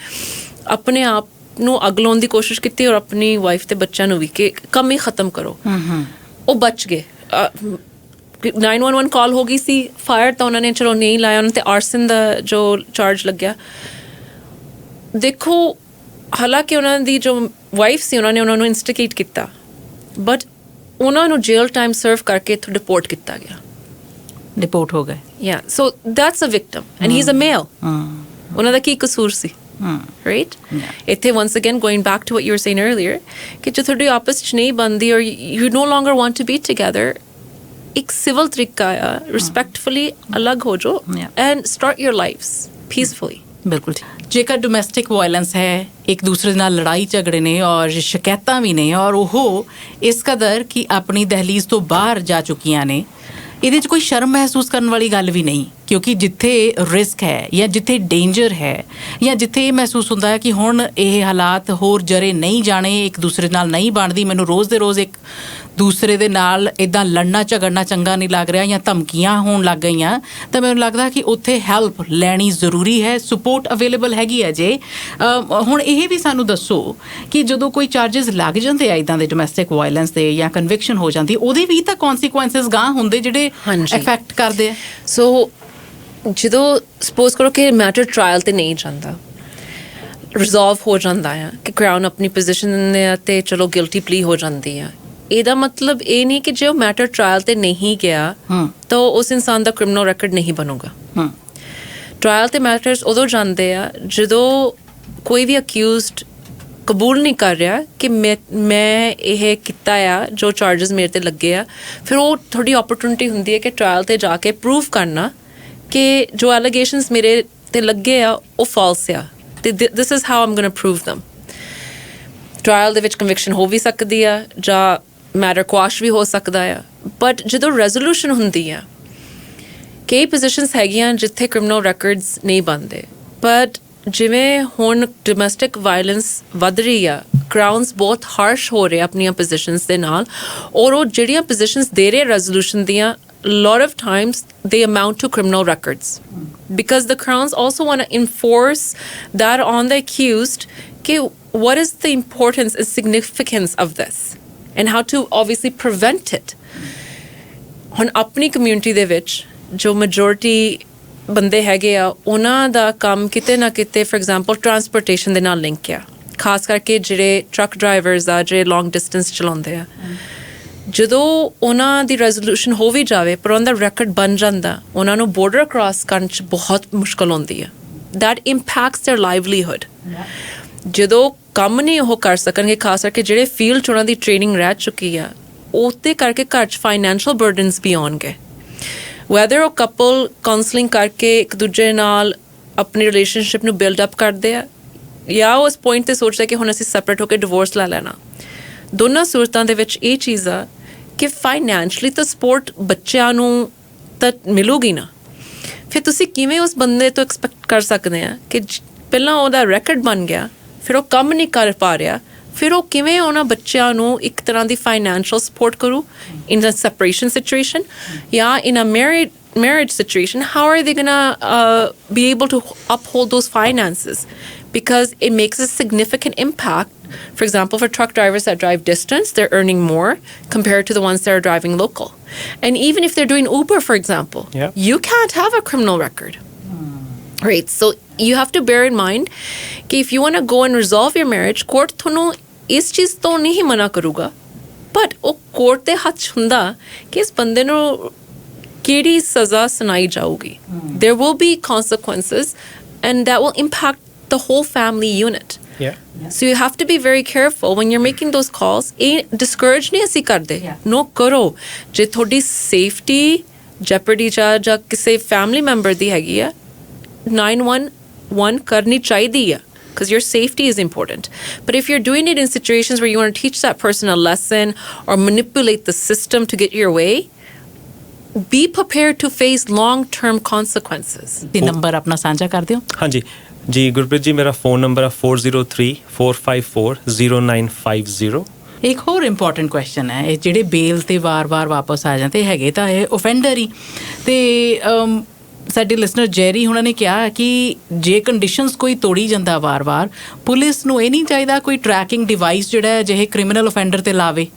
ਆਪਣੇ ਆਪ ਨੂੰ ਅੱਗ ਲਾਉਣ ਦੀ ਕੋਸ਼ਿਸ਼ ਕੀਤੀ ਔਰ ਆਪਣੀ ਵਾਈਫ ਤੇ ਬੱਚਿਆਂ ਨੂੰ ਵੀ ਕਿ ਕੰਮ ਹੀ ਖ਼ਤਮ ਕਰੋ। ਉਹ ਬਚ ਗਏ। 911 ਕਾਲ ਹੋ ਗਈ ਸੀ, ਫਾਇਰ ਤਾਂ ਉਹਨਾਂ ਨੇ ਚਲੋ ਨਹੀਂ ਲਾਇਆ, ਉਹਨਾਂ 'ਤੇ ਆਰਸਨ ਦਾ ਜੋ ਚਾਰਜ ਲੱਗਿਆ। ਦੇਖੋ ਹਾਲਾਂਕਿ ਉਹਨਾਂ ਦੀ ਜੋ ਵਾਈਫ ਸੀ ਉਹਨਾਂ ਨੇ ਉਹਨਾਂ ਨੂੰ ਇੰਸਟੀਗੇਟ ਕੀਤਾ, ਬਟ ਉਹਨਾਂ ਨੂੰ ਜੇਲ ਟਾਈਮ ਸਰਵ ਕਰਕੇ ਇੱਥੋਂ ਡਿਪੋਰਟ ਕੀਤਾ ਗਿਆ। ਡਿਪੋਰਟ ਹੋ ਗਏ। Yeah, so that's a victim and he's a male. ਉਹਨਾਂ ਦਾ ਕੀ ਕਸੂਰ ਸੀ? Right? ਇੱਥੇ once again going back to what you were saying earlier ਕਿ ਜੇ ਤੁਹਾਡੀ ਆਪਸ 'ਚ ਨਹੀਂ ਬਣਦੀ or you no longer want to be together, ਇੱਕ ਸਿਵਲ ਤਰੀਕਾ ਆ, ਰਿਸਪੈਕਟਫੁਲੀ ਅਲੱਗ ਹੋ ਜਾਓ and start your lives peacefully. ਬਿਲਕੁਲ। ਜੇਕਰ ਡੋਮੈਸਟਿਕ ਵਾਇਲੈਂਸ ਹੈ, ਇੱਕ ਦੂਸਰੇ ਨਾਲ ਲੜਾਈ ਝਗੜੇ ਨੇ ਔਰ ਸ਼ਿਕਾਇਤਾਂ ਵੀ ਨੇ ਔਰ ਉਹ ਇਸ ਕਦਰ ਕਿ ਆਪਣੀ ਦਹਲੀਜ਼ ਤੋਂ ਬਾਹਰ ਜਾ ਚੁੱਕੀਆਂ ਨੇ, ਇਹਦੇ 'ਚ ਕੋਈ ਸ਼ਰਮ ਮਹਿਸੂਸ ਕਰਨ ਵਾਲੀ ਗੱਲ ਵੀ ਨਹੀਂ, ਕਿਉਂਕਿ ਜਿੱਥੇ ਰਿਸਕ ਹੈ ਜਾਂ ਜਿੱਥੇ ਡੇਂਜਰ ਹੈ ਜਾਂ ਜਿੱਥੇ ਇਹ ਮਹਿਸੂਸ ਹੁੰਦਾ ਹੈ ਕਿ ਹੁਣ ਇਹ ਹਾਲਾਤ ਹੋਰ ਜਰੇ ਨਹੀਂ ਜਾਣੇ, ਇੱਕ ਦੂਸਰੇ ਨਾਲ ਨਹੀਂ ਬਣਦੀ, ਮੈਨੂੰ ਰੋਜ਼ ਦੇ ਰੋਜ਼ ਇੱਕ ਦੂਸਰੇ ਦੇ ਨਾਲ ਇੱਦਾਂ ਲੜਨਾ ਝਗੜਨਾ ਚੰਗਾ ਨਹੀਂ ਲੱਗ ਰਿਹਾ ਜਾਂ ਧਮਕੀਆਂ ਹੋਣ ਲੱਗ ਗਈਆਂ, ਤਾਂ ਮੈਨੂੰ ਲੱਗਦਾ ਕਿ ਉੱਥੇ ਹੈਲਪ ਲੈਣੀ ਜ਼ਰੂਰੀ ਹੈ, ਸਪੋਰਟ ਅਵੇਲੇਬਲ ਹੈਗੀ ਹੈ। ਜੇ ਹੁਣ ਇਹ ਵੀ ਸਾਨੂੰ ਦੱਸੋ ਕਿ ਜਦੋਂ ਕੋਈ ਚਾਰਜਸ ਲੱਗ ਜਾਂਦੇ ਆ ਇੱਦਾਂ ਦੇ ਡੋਮੈਸਟਿਕ ਵਾਇਲੈਂਸ ਦੇ ਜਾਂ ਕਨਵਿਕਸ਼ਨ ਹੋ ਜਾਂਦੀ, ਉਹਦੇ ਵੀ ਤਾਂ ਕੌਨਸੀਕੁਐਂਸਿਸ ਗਾਂ ਹੁੰਦੇ ਜਿਹੜੇ ਇਫੈਕਟ ਕਰਦੇ ਆ। ਸੋ ਜਦੋਂ ਸਪੋਜ਼ ਕਰੋ ਕਿ ਮੈਟਰ ਟ੍ਰਾਇਲ ਤੇ ਨਹੀਂ ਜਾਂਦਾ, ਰਿਜ਼ੋਲਵ ਹੋ ਜਾਂਦਾ ਆ ਕਿ ਕਰਾਊਨ ਆਪਣੀ ਪੋਜੀਸ਼ਨ ਦਿੰਦੇ ਆ ਤੇ ਚਲੋ ਗਿਲਟੀ ਪਲੀ ਹੋ ਜਾਂਦੀ ਆ, ਇਹਦਾ ਮਤਲਬ ਇਹ ਨਹੀਂ ਕਿ ਜੇ ਉਹ ਮੈਟਰ ਟ੍ਰਾਇਲ ਤੇ ਨਹੀਂ ਗਿਆ ਤਾਂ ਉਸ ਇਨਸਾਨ ਦਾ ਕ੍ਰਿਮੀਨਲ ਰੈਕੋਰਡ ਨਹੀਂ ਬਣੂਗਾ। ਟ੍ਰਾਇਲ ਤੇ ਮੈਟਰਸ ਉਦੋਂ ਜਾਂਦੇ ਆ ਜਦੋਂ ਕੋਈ ਵੀ ਅਕਿਊਜ਼ਡ ਕਬੂਲ ਨਹੀਂ ਕਰ ਰਿਹਾ ਕਿ ਮੈਂ ਇਹ ਕੀਤਾ ਆ, ਜੋ ਚਾਰਜਸ ਮੇਰੇ ਤੇ ਲੱਗੇ ਆ, ਫਿਰ ਉਹ ਥੋੜੀ ਓਪਰਚੁਨਿਟੀ ਹੁੰਦੀ ਹੈ ਕਿ ਟ੍ਰਾਇਲ ਤੇ ਜਾ ਕੇ ਪ੍ਰੂਵ ਕਰਨਾ ਕਿ ਜੋ ਐਲੀਗੇਸ਼ਨਸ ਮੇਰੇ ਤੇ ਲੱਗੇ ਆ ਉਹ ਫਾਲਸ ਆ ਤੇ this is how am going to prove them. Trial ਦੇ ਵਿੱਚ ਕਨਵਿਕਸ਼ਨ ਹੋ ਵੀ ਸਕਦੀ ਆ ਜਾਂ ਮੈਟਰ ਕੁਆਸ਼ ਵੀ ਹੋ ਸਕਦਾ ਆ, ਬਟ ਜਦੋਂ ਰੈਜ਼ੋਲੂਸ਼ਨ ਹੁੰਦੀ ਆ, ਕਈ ਪੋਜੀਸ਼ਨਸ ਹੈਗੀਆਂ ਜਿੱਥੇ ਕ੍ਰਿਮੀਨਲ ਰੈਕੋਰਡਸ ਨਹੀਂ ਬਣਦੇ, ਬਟ ਜਿਵੇਂ ਹੁਣ ਡੋਮੈਸਟਿਕ ਵਾਇਲੈਂਸ ਵੱਧ ਰਹੀ ਆ, ਕਰਾਊਨਸ ਬਹੁਤ ਹਾਰਸ਼ ਹੋ ਰਹੇ ਆਪਣੀਆਂ ਪੋਜੀਸ਼ਨਸ ਦੇ ਨਾਲ, ਔਰ ਉਹ ਜਿਹੜੀਆਂ ਪੋਜੀਸ਼ਨਸ ਦੇ ਰਹੇ ਰੈਜ਼ੋਲੂਸ਼ਨ ਦੀਆਂ, lot of times they amount to criminal records because the crowns also want to enforce that on the accused. Okay, what is the importance and significance of this and how to obviously prevent it? ਹੁਣ ਆਪਣੀ ਕਮਿਊਨਿਟੀ ਦੇ ਵਿੱਚ ਜੋ ਮੈਜੋਰਿਟੀ ਬੰਦੇ ਹੈਗੇ ਆ, ਉਹਨਾਂ ਦਾ ਕੰਮ ਕਿਤੇ ਨਾ ਕਿਤੇ ਫॉर ਐਗਜ਼ਾਮਪਲ ਟਰਾਂਸਪੋਰਟੇਸ਼ਨ ਦੇ ਨਾਲ ਲਿੰਕ ਆ, ਖਾਸ ਕਰਕੇ ਜਿਹੜੇ ਟਰੱਕ ਡਰਾਈਵਰਸ ਆ, ਜਿਹੜੇ ਲੌਂਗ ਡਿਸਟੈਂਸ ਚਲਾਉਂਦੇ ਆ। ਜਦੋਂ ਉਹਨਾਂ ਦੀ ਰੈਜ਼ੋਲੂਸ਼ਨ ਹੋ ਵੀ ਜਾਵੇ ਪਰ ਉਹਨਾਂ ਦਾ ਰੈਕੋਰਡ ਬਣ ਜਾਂਦਾ, ਉਹਨਾਂ ਨੂੰ ਬੋਰਡਰ ਕ੍ਰਾਸ ਕਰਨ 'ਚ ਬਹੁਤ ਮੁਸ਼ਕਲ ਆਉਂਦੀ ਹੈ। That impacts there livelihood. ਜਦੋਂ ਕੰਮ ਨਹੀਂ ਉਹ ਕਰ ਸਕਣਗੇ, ਖਾਸ ਕਰਕੇ ਜਿਹੜੇ ਫੀਲਡ 'ਚ ਉਹਨਾਂ ਦੀ ਟ੍ਰੇਨਿੰਗ ਰਹਿ ਚੁੱਕੀ ਆ, ਉਹਦੇ ਕਰਕੇ ਘਰ 'ਚ ਫਾਈਨੈਂਸ਼ੀਅਲ ਬਰਡਨਸ ਵੀ ਆਉਣਗੇ। ਵੈਦਰ ਉਹ ਕਪਲ ਕਾਉਂਸਲਿੰਗ ਕਰਕੇ ਇੱਕ ਦੂਜੇ ਨਾਲ ਆਪਣੀ ਰਿਲੇਸ਼ਨਸ਼ਿਪ ਨੂੰ ਬਿਲਡ ਅਪ ਕਰਦੇ ਆ ਜਾਂ ਉਹ ਇਸ ਪੁਆਇੰਟ 'ਤੇ ਸੋਚਦਾ ਕਿ ਹੁਣ ਅਸੀਂ ਸੈਪਰੇਟ ਹੋ ਕੇ ਡਿਵੋਰਸ ਲੈ ਲੈਣਾ। ਦੋਨਾਂ ਸੂਰਤਾਂ ਦੇ ਵਿੱਚ ਇਹ ਚੀਜ਼ ਆ ਕਿ ਫਾਈਨੈਂਸ਼ਲੀ ਤਾਂ ਸਪੋਰਟ ਬੱਚਿਆਂ ਨੂੰ ਤਾਂ ਮਿਲੂਗੀ ਨਾ, ਫਿਰ ਤੁਸੀਂ ਕਿਵੇਂ ਉਸ ਬੰਦੇ ਤੋਂ ਐਕਸਪੈਕਟ ਕਰ ਸਕਦੇ ਆ ਕਿ ਪਹਿਲਾਂ ਉਹਦਾ ਰੈਕੋਰਡ ਬਣ ਗਿਆ, ਫਿਰ ਉਹ ਕੰਮ ਨਹੀਂ ਕਰ ਪਾ ਰਿਹਾ, ਫਿਰ ਉਹ ਕਿਵੇਂ ਉਹਨਾਂ ਬੱਚਿਆਂ ਨੂੰ ਇੱਕ ਤਰ੍ਹਾਂ ਦੀ ਫਾਈਨੈਂਸ਼ੀਅਲ ਸਪੋਰਟ ਕਰੂ ਇਨ ਅ ਸੈਪਰੇਸ਼ਨ ਸਿਚੁਏਸ਼ਨ ਜਾਂ ਇਨ ਅ marriage situation? How are they gonna be able to uphold those finances? Because it makes a significant impact. For example, for truck drivers that drive distance, they're earning more compared to the ones that are driving local. And even if they're doing Uber, for example, you can't have a criminal record. Right, so you have to bear in mind that if you want to go and resolve your marriage, court thonu is cheez to nahi mana karuga, but oh court de hach hunda ki is bande nu ਕਿਹੜੀ ਸਜ਼ਾ ਸੁਣਾਈ ਜਾਊਗੀ। There will be consequences and that will impact the whole family unit. So you have to be very careful when you're making those calls. ਇਹ discourage ਨਹੀਂ ਅਸੀਂ ਕਰਦੇ, no ਕਰੋ। ਜੇ ਤੁਹਾਡੀ safety jeopardy ਜਾਂ ਕਿਸੇ family member ਦੀ ਹੈਗੀ ਆ, 911 ਕਰਨੀ ਚਾਹੀਦੀ ਆ, because your safety is important. But if you're doing it in situations where you want to teach that person a lesson or manipulate the system to get your way, be prepared to face long-term consequences. ਤੇ ਨੰਬਰ ਆਪਣਾ ਸਾਂਝਾ ਕਰ ਦਿਓ। ਹਾਂਜੀ ਜੀ ਗੁਰਪ੍ਰੀਤ ਜੀ, ਮੇਰਾ ਫੋਨ ਨੰਬਰ ਹੈ 4034540950। ਇੱਕ ਹੋਰ ਇੰਪੋਰਟੈਂਟ ਕੁਐਸਚਨ ਹੈ, ਇਹ ਜਿਹੜੇ ਬੇਲ ਤੇ ਵਾਰ-ਵਾਰ ਵਾਪਸ ਆ ਜਾਂਦੇ ਹੈਗੇ ਤਾਂ ਇਹ ਓਫੈਂਡਰ ਹੀ ਤੇ ਸਾਡੇ ਲਿਸਨਰ ਜੈਰੀ ਉਹਨਾਂ ਨੇ ਕਿਹਾ ਕਿ ਜੇ ਕੰਡੀਸ਼ਨਸ ਕੋਈ ਤੋੜੀ ਜਾਂਦਾ ਵਾਰ-ਵਾਰ, ਪੁਲਿਸ ਨੂੰ ਇਹ ਨਹੀਂ ਚਾਹੀਦਾ ਕੋਈ ਟਰੈਕਿੰਗ ਡਿਵਾਈਸ ਜਿਹੜਾ ਅਜਿਹੇ ਕ੍ਰਿਮੀਨਲ ਓਫੈਂਡਰ ਤੇ ਲਾਵੇ?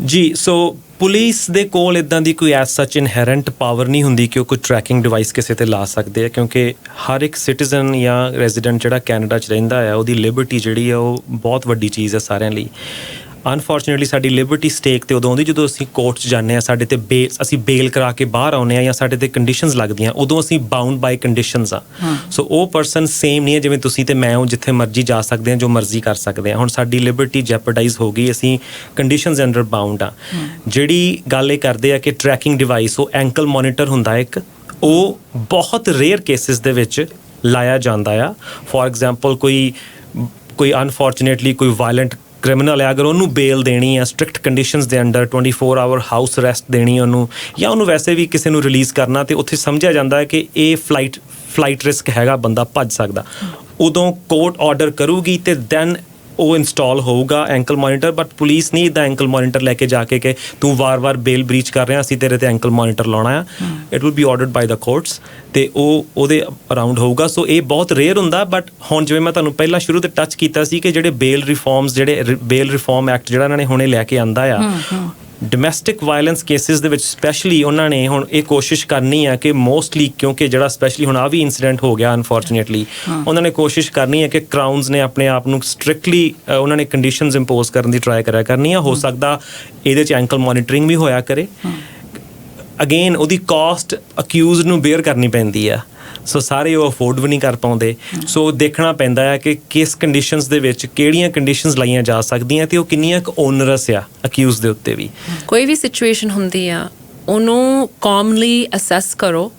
ਜੀ ਸੋ ਪੁਲਿਸ ਦੇ ਕੋਲ ਇੱਦਾਂ ਦੀ ਕੋਈ ਐਸ ਸੱਚ ਇਨਹੈਰੈਂਟ ਪਾਵਰ ਨਹੀਂ ਹੁੰਦੀ ਕਿ ਉਹ ਕੋਈ ਟਰੈਕਿੰਗ ਡਿਵਾਈਸ ਕਿਸੇ ਤੇ ਲਾ ਸਕਦੇ ਆ, ਕਿਉਂਕਿ ਹਰ ਇੱਕ ਸਿਟੀਜ਼ਨ ਜਾਂ ਰੈਜ਼ੀਡੈਂਟ ਜਿਹੜਾ ਕੈਨੇਡਾ 'ਚ ਰਹਿੰਦਾ ਆ ਉਹਦੀ ਲਿਬਰਟੀ ਜਿਹੜੀ ਆ ਉਹ ਬਹੁਤ ਵੱਡੀ ਚੀਜ਼ ਹੈ ਸਾਰਿਆਂ ਲਈ। ਅਨਫੋਰਚੂਨੇਟਲੀ ਸਾਡੀ ਲਿਬਰਟੀ ਸਟੇਕ ਤੇ ਉਦੋਂ ਆਉਂਦੀ ਜਦੋਂ ਅਸੀਂ ਕੋਰਟ 'ਚ ਜਾਂਦੇ ਹਾਂ, ਸਾਡੇ ਤੇ ਅਸੀਂ ਬੇਲ ਕਰਾ ਕੇ ਬਾਹਰ ਆਉਂਦੇ ਹਾਂ ਜਾਂ ਸਾਡੇ ਤੇ ਕੰਡੀਸ਼ਨਸ ਲੱਗਦੀਆਂ, ਉਦੋਂ ਅਸੀਂ ਬਾਉਂਡ ਬਾਈ ਕੰਡੀਸ਼ਨਸ ਆ। ਸੋ ਉਹ ਪਰਸਨ ਸੇਮ ਨਹੀਂ ਹੈ ਜਿਵੇਂ ਤੁਸੀਂ ਤੇ ਮੈਂ, ਉਹ ਜਿੱਥੇ ਮਰਜ਼ੀ ਜਾ ਸਕਦੇ ਹਾਂ, ਜੋ ਮਰਜ਼ੀ ਕਰ ਸਕਦੇ ਹਾਂ। ਹੁਣ ਸਾਡੀ ਲਿਬਰਟੀ ਜੈਪਰਡਾਈਜ਼ ਹੋ ਗਈ, ਅਸੀਂ ਕੰਡੀਸ਼ਨਸ ਅੰਡਰ ਬਾਉਂਡ ਆ। ਜਿਹੜੀ ਗੱਲ ਇਹ ਕਰਦੇ ਆ ਕਿ ਟਰੈਕਿੰਗ ਡਿਵਾਈਸ, ਉਹ ਐਂਕਲ ਮੋਨੀਟਰ ਹੁੰਦਾ ਇੱਕ, ਉਹ ਬਹੁਤ ਰੇਅਰ ਕੇਸਿਸ ਦੇ ਵਿੱਚ ਲਾਇਆ ਜਾਂਦਾ ਆ। ਫੋਰ ਐਗਜ਼ਾਮਪਲ ਕੋਈ ਅਨਫੋਰਚੂਨੇਟਲੀ ਕੋਈ ਵਾਇਲੈਂਟ ਕ੍ਰਿਮੀਨਲ ਹੈ, ਅਗਰ ਉਹਨੂੰ ਬੇਲ ਦੇਣੀ ਆ ਸਟ੍ਰਿਕਟ ਕੰਡੀਸ਼ਨਸ ਦੇ ਅੰਡਰ 24 ਆਵਰ ਹਾਊਸ ਅਰੈਸਟ ਦੇਣੀ ਉਹਨੂੰ, ਜਾਂ ਉਹਨੂੰ ਵੈਸੇ ਵੀ ਕਿਸੇ ਨੂੰ ਰਿਲੀਜ਼ ਕਰਨਾ, ਤੇ ਉੱਥੇ ਸਮਝਿਆ ਜਾਂਦਾ ਹੈ ਕਿ ਇਹ ਫਲਾਈਟ ਰਿਸਕ ਹੈਗਾ, ਬੰਦਾ ਭੱਜ ਸਕਦਾ, ਉਦੋਂ ਕੋਰਟ ਆਰਡਰ ਕਰੂਗੀ ਤੇ ਦੈਨ ਉਹ ਇੰਸਟਾਲ ਹੋਊਗਾ ਐਂਕਲ ਮੋਨੀਟਰ। ਬਟ ਪੁਲਿਸ ਨਹੀਂ ਇੱਦਾਂ ਐਂਕਲ ਮੋਨੀਟਰ ਲੈ ਕੇ ਜਾ ਕੇ ਕਿ ਤੂੰ ਵਾਰ-ਵਾਰ ਬੇਲ ਬ੍ਰੀਚ ਕਰ ਰਿਹਾ, ਅਸੀਂ ਤੇਰੇ ਤੇ ਐਂਕਲ ਮੋਨੀਟਰ ਲਾਉਣਾ ਆ। It will be ordered by the courts ਤੇ ਉਹ ਉਹਦੇ ਅਰਾਊਂਡ ਹੋਊਗਾ। ਸੋ ਇਹ ਬਹੁਤ ਰੇਅਰ ਹੁੰਦਾ। ਬਟ ਹੁਣ ਜਿਵੇਂ ਮੈਂ ਤੁਹਾਨੂੰ ਪਹਿਲਾਂ ਸ਼ੁਰੂ ਤੇ ਟੱਚ ਕੀਤਾ ਸੀ ਕਿ ਜਿਹੜੇ ਬੇਲ ਰਿਫਾਰਮ ਐਕਟ ਜਿਹੜਾ ਇਹਨਾਂ ਨੇ ਹੁਣੇ ਲੈ ਕੇ ਆਂਦਾ ਆ, ਡੋਮੈਸਟਿਕ ਵਾਇਲੈਂਸ ਕੇਸਿਸ ਦੇ ਵਿੱਚ ਸਪੈਸ਼ਲੀ ਉਹਨਾਂ ਨੇ ਹੁਣ ਇਹ ਕੋਸ਼ਿਸ਼ ਕਰਨੀ ਆ ਕਿ ਮੋਸਟਲੀ, ਕਿਉਂਕਿ ਜਿਹੜਾ ਸਪੈਸ਼ਲੀ ਹੁਣ ਆ ਵੀ ਇਨਸੀਡੈਂਟ ਹੋ ਗਿਆ ਅਨਫੋਰਚੂਨੇਟਲੀ, ਉਹਨਾਂ ਨੇ ਕੋਸ਼ਿਸ਼ ਕਰਨੀ ਹੈ ਕਿ ਕਰਾਊਨਸ ਨੇ ਆਪਣੇ ਆਪ ਨੂੰ ਸਟ੍ਰਿਕਟਲੀ ਉਹਨਾਂ ਨੇ ਕੰਡੀਸ਼ਨਸ ਇੰਪੋਜ਼ ਕਰਨ ਦੀ ਟਰਾਈ ਕਰਿਆ ਕਰਨੀ ਆ। ਹੋ ਸਕਦਾ ਇਹਦੇ 'ਚ ਐਂਕਲ ਮੋਨੀਟਰਿੰਗ ਵੀ ਹੋਇਆ ਕਰੇ। ਅਗੇਨ ਉਹਦੀ ਕਾਸਟ ਅਕਿਊਜ਼ਡ ਨੂੰ ਬੇਅਰ ਕਰਨੀ ਪੈਂਦੀ ਆ, ਸੋ ਸਾਰੇ ਉਹ ਅਫੋਰਡ ਵੀ ਨਹੀਂ ਕਰ ਪਾਉਂਦੇ। ਸੋ ਦੇਖਣਾ ਪੈਂਦਾ ਹੈ ਕਿ ਕਿਸ ਕੰਡੀਸ਼ਨਸ ਦੇ ਵਿੱਚ ਕਿਹੜੀਆਂ ਕੰਡੀਸ਼ਨਸ ਲਾਈਆਂ ਜਾ ਸਕਦੀਆਂ ਤੇ ਉਹ ਕਿੰਨੀਆਂ ਕੁ ਓਨਰਸ ਆ ਅਕਿਊਜ਼ ਦੇ ਉੱਤੇ ਵੀ। ਕੋਈ ਵੀ ਸਿਚੁਏਸ਼ਨ ਹੁੰਦੀ ਆ, ਉਹਨੂੰ ਕਾਮਲੀ ਅਸੈਸ ਕਰੋ,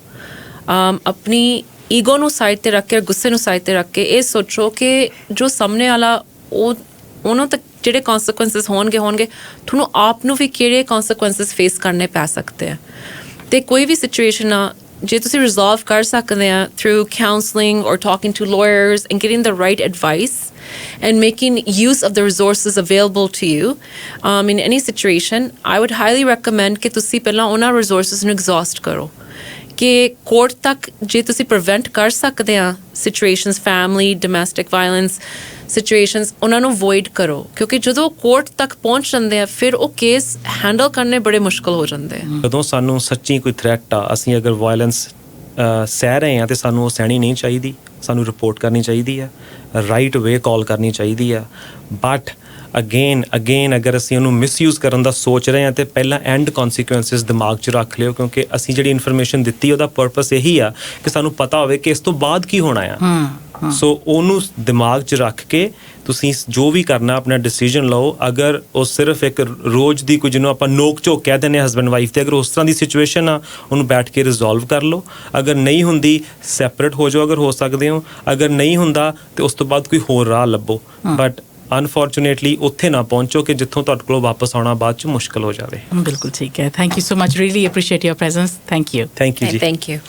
ਆਪਣੀ ਈਗੋ ਨੂੰ ਸਾਈਡ ਤੇ ਰੱਖ ਕੇ, ਗੁੱਸੇ ਨੂੰ ਸਾਈਡ ਤੇ ਰੱਖ ਕੇ ਇਹ ਸੋਚੋ ਕਿ ਜੋ ਸਾਹਮਣੇ ਵਾਲਾ ਉਹਨੂੰ ਤੱਕ ਜਿਹੜੇ ਕੌਨਸੀਕੁਐਂਸਿਸ ਹੋਣਗੇ ਤੁਹਾਨੂੰ ਆਪ ਨੂੰ ਵੀ ਕਿਹੜੇ ਕੌਨਸੀਕੁਐਂਸਿਸ ਫੇਸ ਕਰਨੇ ਪੈ ਸਕਦੇ ਆ। ਤੇ ਕੋਈ ਵੀ ਸਿਚੁਏਸ਼ਨ ਆ ਜੇ ਤੁਸੀਂ ਰਿਜ਼ੋਲਵ ਕਰ ਸਕਦੇ ਆ through counselling or talking to lawyers and getting the right advice and making use of the resources available to you in any situation, I would highly recommend ਕਿ ਤੁਸੀਂ ਪਹਿਲਾਂ ਉਹਨਾਂ resources ਨੂੰ exhaust ਕਰੋ ਕਿ ਕੋਰਟ ਤੱਕ ਜੇ ਤੁਸੀਂ prevent ਕਰ ਸਕਦੇ ਆ situations, family, domestic violence situations, ਉਹਨਾਂ ਨੂੰ void ਕਰੋ, ਕਿਉਂਕਿ ਜਦੋਂ ਕੋਰਟ ਤੱਕ ਪਹੁੰਚ ਜਾਂਦੇ ਆ ਫਿਰ ਉਹ ਕੇਸ ਹੈਂਡਲ ਕਰਨੇ ਬੜੇ ਮੁਸ਼ਕਲ ਹੋ ਜਾਂਦੇ ਆ। ਜਦੋਂ ਸਾਨੂੰ ਸੱਚੀ ਕੋਈ ਥ੍ਰੈਟ ਆ, ਅਸੀਂ ਅਗਰ ਵਾਇਲੈਂਸ ਸਹਿ ਰਹੇ ਆ ਤੇ ਸਾਨੂੰ ਉਹ ਸਹਿਣੀ ਨਹੀਂ ਚਾਹੀਦੀ, ਸਾਨੂੰ ਰਿਪੋਰਟ ਕਰਨੀ ਚਾਹੀਦੀ ਹੈ, ਰਾਈਟ ਵੇ ਕਾਲ ਕਰਨੀ ਚਾਹੀਦੀ ਆ। ਬਟ ਅਗੇਨ ਅਗਰ ਅਸੀਂ ਉਹਨੂੰ ਮਿਸਯੂਜ਼ ਕਰਨ ਦਾ ਸੋਚ ਰਹੇ ਹਾਂ ਤੇ ਪਹਿਲਾਂ ਐਂਡ ਕੌਨਸੀਕੁਐਂਸਿਸ ਦਿਮਾਗ 'ਚ ਰੱਖ ਲਿਓ, ਕਿਉਂਕਿ ਅਸੀਂ ਜਿਹੜੀ ਇਨਫੋਰਮੇਸ਼ਨ ਦਿੱਤੀ ਉਹਦਾ ਪਰਪਸ ਇਹੀ ਆ ਕਿ ਸਾਨੂੰ ਪਤਾ ਹੋਵੇ ਕਿ ਇਸ ਤੋਂ ਬਾਅਦ ਕੀ ਹੋਣਾ ਆ। ਸੋ ਉਹਨੂੰ ਦਿਮਾਗ 'ਚ ਰੱਖ ਕੇ ਤੁਸੀਂ ਜੋ ਵੀ ਕਰਨਾ ਆਪਣਾ ਡਿਸੀਜਨ ਲਓ। ਅਗਰ ਉਹ ਸਿਰਫ ਇੱਕ ਰੋਜ਼ ਦੀ ਕੋਈ ਜਿਹਨੂੰ ਆਪਾਂ ਨੋਕ ਝੋਕ ਕਹਿ ਦਿੰਦੇ ਹਾਂ ਹਸਬੈਂਡ ਵਾਈਫ ਤੇ, ਅਗਰ ਉਸ ਤਰ੍ਹਾਂ ਦੀ ਸਿਚੁਏਸ਼ਨ ਆ ਉਹਨੂੰ ਬੈਠ ਕੇ ਰਿਜ਼ੋਲਵ ਕਰ ਲਓ। ਅਗਰ ਨਹੀਂ ਹੁੰਦੀ ਸੈਪਰੇਟ ਹੋ ਜਾਓ ਅਗਰ ਹੋ ਸਕਦੇ ਹੋ, ਅਗਰ ਨਹੀਂ ਹੁੰਦਾ ਤੇ ਉਸ ਤੋਂ ਬਾਅਦ ਕੋਈ ਹੋਰ ਰਾਹ ਲੱਭੋ। ਬਟ ਅਨਫੋਰਚੂਨੇਟਲੀ ਉੱਥੇ ਨਾ ਪਹੁੰਚੋ ਕਿ ਜਿੱਥੋਂ ਤੁਹਾਡੇ ਕੋਲ ਵਾਪਸ ਆਉਣਾ ਬਾਅਦ 'ਚ ਮੁਸ਼ਕਲ ਹੋ ਜਾਵੇ। ਬਿਲਕੁਲ ਠੀਕ ਹੈ। Thank you so much, really appreciate your presence. Thank you ਜੀ। Thank you.